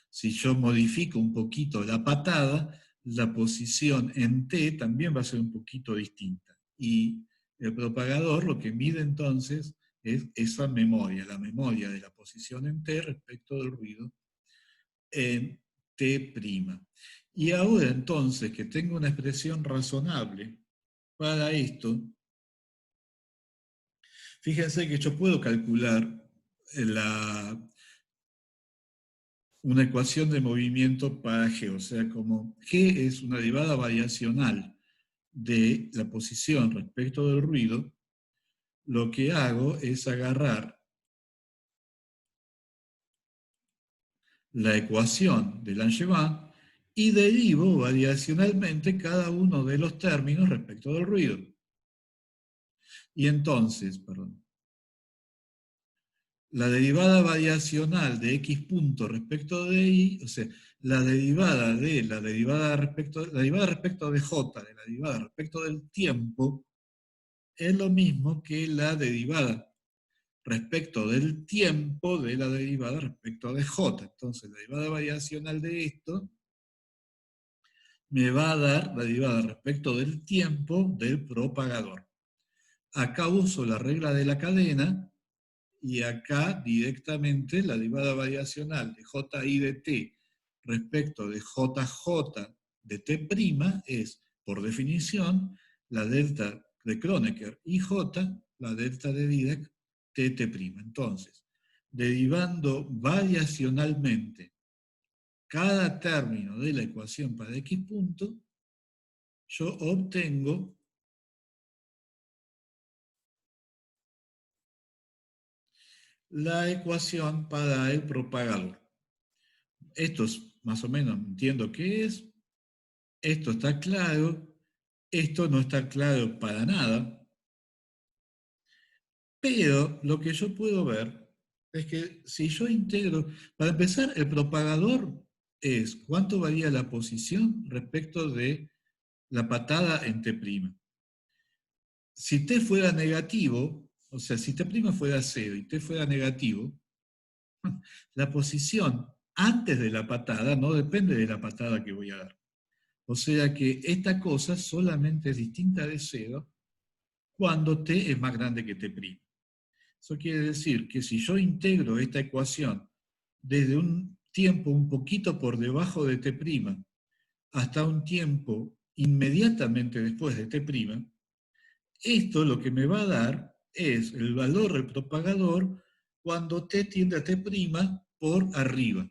Si yo modifico un poquito la patada, la posición en t también va a ser un poquito distinta. Y el propagador lo que mide entonces es esa memoria, la memoria de la posición en t respecto del ruido en t'. Y ahora entonces que tengo una expresión razonable para esto, Fíjense que yo puedo calcular una ecuación de movimiento para G, o sea, como G es una derivada variacional de la posición respecto del ruido, lo que hago es agarrar la ecuación de Langevin y derivo variacionalmente cada uno de los términos respecto del ruido. Y entonces, perdón, la derivada variacional de x punto respecto de y, o sea, la derivada respecto de j, de la derivada respecto del tiempo, es lo mismo que la derivada respecto del tiempo de la derivada respecto de j. Entonces, la derivada variacional de esto me va a dar la derivada respecto del tiempo del propagador. Acá uso la regla de la cadena, y acá directamente la derivada variacional de ji de t respecto de jj de t' es, por definición, la delta de Kronecker y j, la delta de Dirac tt'. Entonces, derivando variacionalmente cada término de la ecuación para x punto, yo obtengo la ecuación para el propagador. Esto es, más o menos entiendo qué es, esto está claro, esto no está claro para nada, pero lo que yo puedo ver es que si yo integro, para empezar, el propagador es cuánto varía la posición respecto de la patada en T'. Si T fuera negativo, o sea, si T' fuera 0 y T fuera negativo, la posición antes de la patada no depende de la patada que voy a dar. O sea que esta cosa solamente es distinta de 0 cuando t es más grande que t'. Eso quiere decir que si yo integro esta ecuación desde un tiempo un poquito por debajo de t' hasta un tiempo inmediatamente después de t', esto lo que me va a dar es el valor del propagador cuando t tiende a t' por arriba.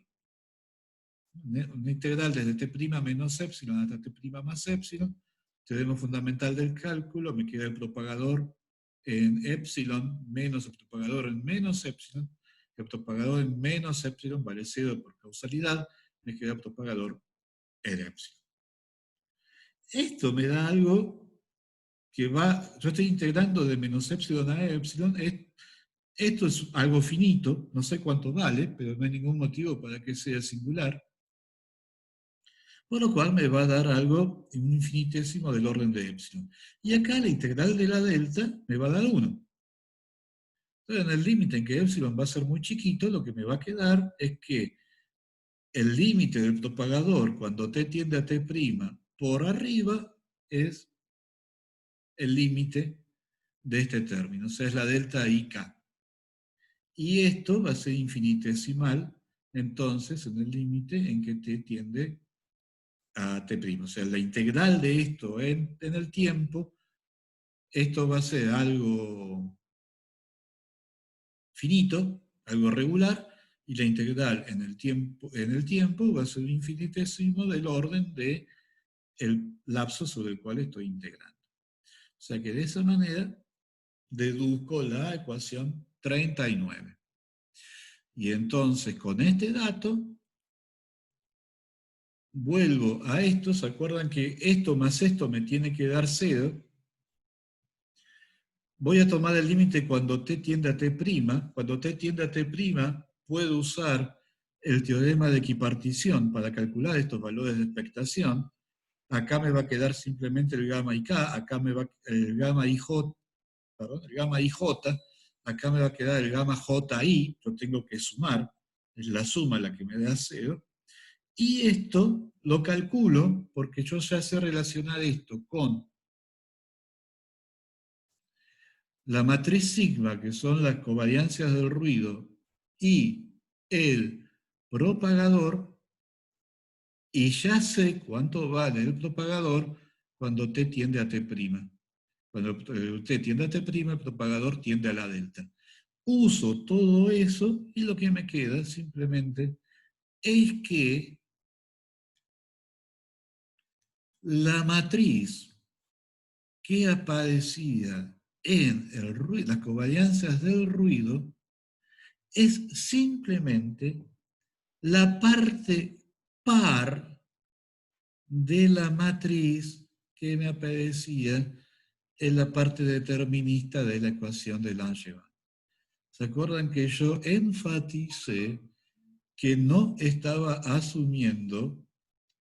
Una integral desde t' menos epsilon hasta t' más epsilon, teorema fundamental del cálculo, me queda el propagador en epsilon menos el propagador en menos epsilon, el propagador en menos epsilon vale 0 por causalidad, me queda el propagador en epsilon. Esto me da algo que va, yo estoy integrando de menos epsilon a epsilon, esto es algo finito, no sé cuánto vale, pero no hay ningún motivo para que sea singular, por lo cual me va a dar algo en un infinitésimo del orden de epsilon. Y acá la integral de la delta me va a dar 1. Entonces, en el límite en que epsilon va a ser muy chiquito, lo que me va a quedar es que el límite del propagador cuando t tiende a t' por arriba es el límite de este término, o sea, es la delta IK. Y esto va a ser infinitesimal, entonces, en el límite en que t tiende a t'. O sea, la integral de esto en el tiempo, esto va a ser algo finito, algo regular, y la integral en el tiempo va a ser un infinitésimo del orden del lapso sobre el cual estoy integrando. O sea que de esa manera deduzco la ecuación 39. Y entonces con este dato vuelvo a esto, ¿se acuerdan que esto más esto me tiene que dar 0? Voy a tomar el límite cuando t tiende a t'. Cuando t tiende a t', puedo usar el teorema de equipartición para calcular estos valores de expectación. Acá me va a quedar simplemente el gamma IK, acá me va el gamma IJ, perdón, el gamma IJ, acá me va a quedar el gamma JI, yo tengo que sumar, es la suma la que me da 0. Y esto lo calculo porque yo ya sé relacionar esto con la matriz sigma, que son las covariancias del ruido, y el propagador, y ya sé cuánto vale el propagador cuando t tiende a t'. Cuando usted tiende a T', el propagador tiende a la delta. Uso todo eso y lo que me queda simplemente es que la matriz que aparecía en el ruido, las covarianzas del ruido, es simplemente la parte par de la matriz que me aparecía en la parte determinista de la ecuación de Langevin. ¿Se acuerdan que yo enfaticé que no estaba asumiendo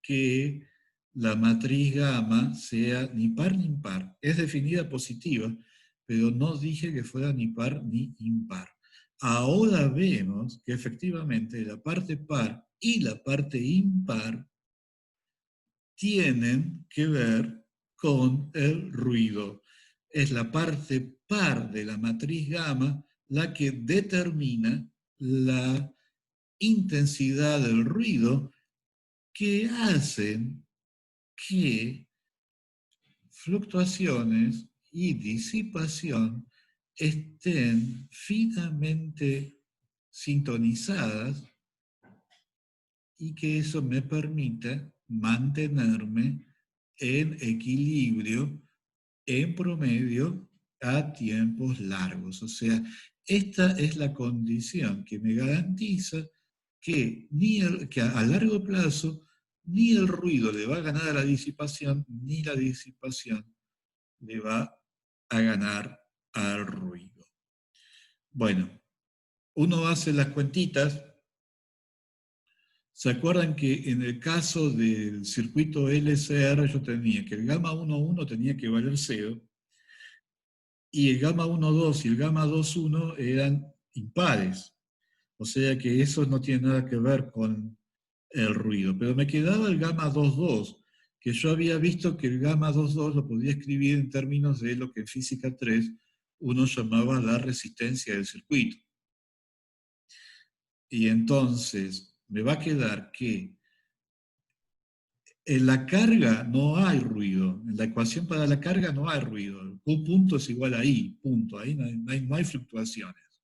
que la matriz gamma sea ni par ni impar? Es definida positiva, pero no dije que fuera ni par ni impar. Ahora vemos que efectivamente la parte par y la parte impar tienen que ver con el ruido. Es la parte par de la matriz gamma la que determina la intensidad del ruido, que hacen que fluctuaciones y disipación estén finamente sintonizadas y que eso me permita mantenerme en equilibrio en promedio a tiempos largos. O sea, esta es la condición que me garantiza que, que a largo plazo ni el ruido le va a ganar a la disipación, ni la disipación le va a ganar al ruido. Bueno, uno hace las cuentitas. ¿Se acuerdan que en el caso del circuito LCR yo tenía que el gamma 1,1 tenía que valer 0, y el gamma 1,2 y el gamma 2,1 eran impares? O sea que eso no tiene nada que ver con el ruido. Pero me quedaba el gamma 2,2, que yo había visto que el gamma 2,2 lo podía escribir en términos de lo que en física 3 uno llamaba la resistencia del circuito. Y entonces me va a quedar que en la carga no hay ruido. En la ecuación para la carga no hay ruido. Q punto es igual a I, punto. Ahí no hay fluctuaciones.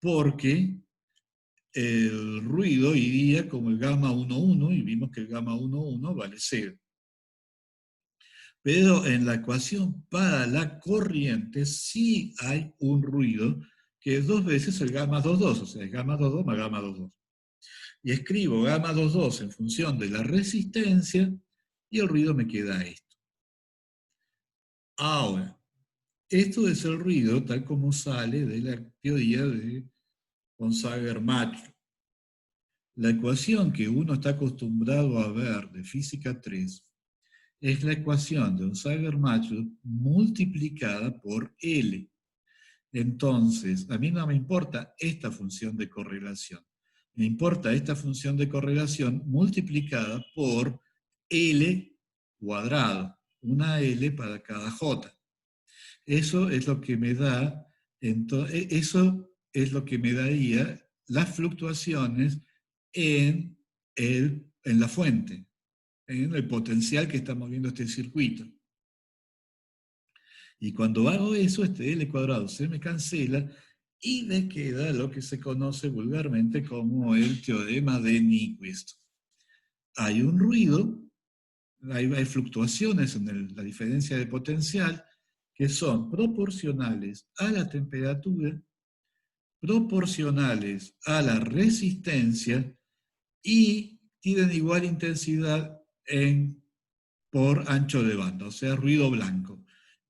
Porque el ruido iría como el gamma 1,1 y vimos que el gamma 1,1 vale 0. Pero en la ecuación para la corriente sí hay un ruido que es 2 veces el gamma 2,2, o sea, es gamma 2,2 más gamma 2,2. Y escribo gamma 2,2 en función de la resistencia y el ruido me queda esto. Ahora, esto es el ruido tal como sale de la teoría de Onsager-Matlub. La ecuación que uno está acostumbrado a ver de física 3 es la ecuación de Onsager-Matlub multiplicada por L. Entonces, a mí no me importa esta función de correlación. Me importa esta función de correlación multiplicada por L cuadrado. Una L para cada J. Eso es lo que me da, eso es lo que me daría las fluctuaciones en la fuente, en el potencial que está moviendo este circuito. Y cuando hago eso, este L cuadrado se me cancela y me queda lo que se conoce vulgarmente como el teorema de Nyquist. Hay un ruido, hay fluctuaciones en la diferencia de potencial que son proporcionales a la temperatura, proporcionales a la resistencia y tienen igual intensidad por ancho de banda, o sea, ruido blanco.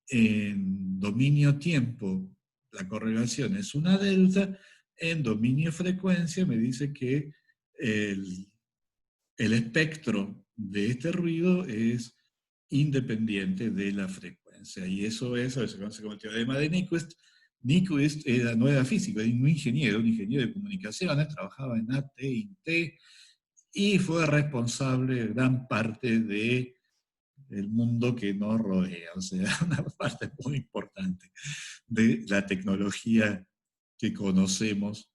En dominio-tiempo, la correlación es una delta. En dominio-frecuencia me dice que el espectro de este ruido es independiente de la frecuencia. Y eso se conoce como el teorema de Nyquist. Nyquist no era físico, era un ingeniero de comunicaciones, trabajaba en AT&T y fue responsable de gran parte del mundo que nos rodea. O sea, una parte muy importante de la tecnología que conocemos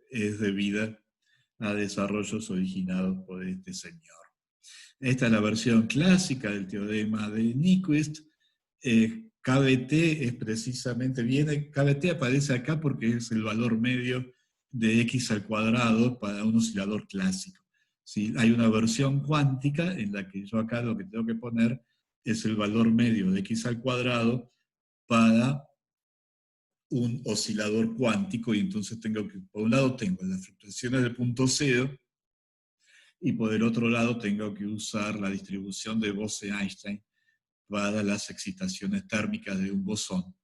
es debida a desarrollos originados por este señor. Esta es la versión clásica del teorema de Nyquist. KBT es precisamente, KBT aparece acá porque es el valor medio de x al cuadrado para un oscilador clásico. ¿Sí? Hay una versión cuántica en la que yo acá lo que tengo que poner es el valor medio de x al cuadrado para un oscilador cuántico, y entonces tengo que, por un lado tengo las fluctuaciones del punto cero, y por el otro lado tengo que usar la distribución de Bose-Einstein para las excitaciones térmicas de un bosón,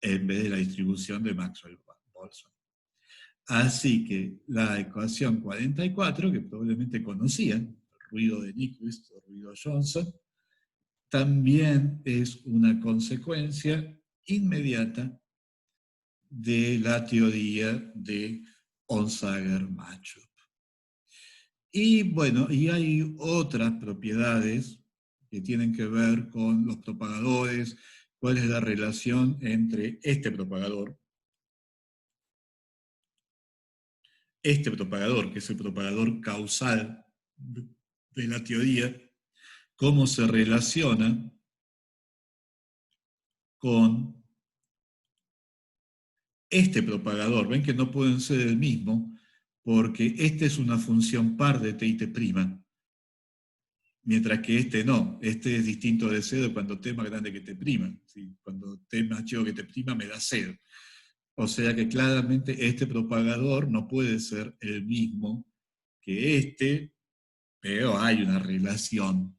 en vez de la distribución de Maxwell-Boltzmann. Así que la ecuación 44, que probablemente conocían, el ruido de Nyquist o ruido Johnson, también es una consecuencia inmediata de la teoría de Onsager-Machup. Y bueno, y hay otras propiedades que tienen que ver con los propagadores, cuál es la relación entre este propagador, que es el propagador causal de la teoría, cómo se relaciona con este propagador. Ven que no pueden ser el mismo, porque este es una función par de t y t', mientras que este no. Este es distinto de cero cuando t más grande que t'. ¿Sí? Cuando t más chico que t' me da cero. O sea que claramente este propagador no puede ser el mismo que este, pero hay una relación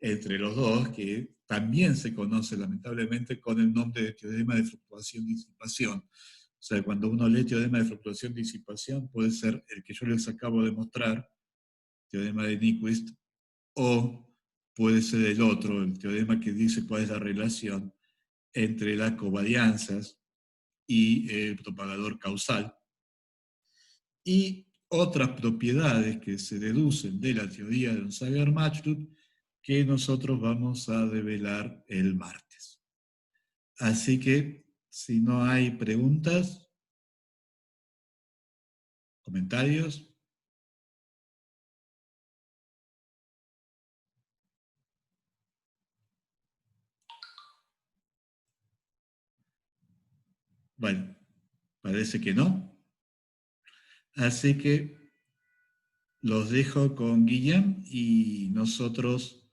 entre los dos que también se conoce lamentablemente con el nombre de teorema de fluctuación-disipación. O sea, cuando uno lee teorema de fluctuación-disipación, puede ser el que yo les acabo de mostrar, teorema de Nyquist, o puede ser el otro, el teorema que dice cuál es la relación entre las covarianzas y el propagador causal. Y otras propiedades que se deducen de la teoría de Onsager-Machup que nosotros vamos a develar el martes. Así que, si no hay preguntas, comentarios. Bueno, parece que no. Así que los dejo con Guillem y nosotros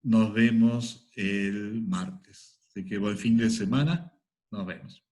nos vemos el martes. Así que buen fin de semana. Nos vemos.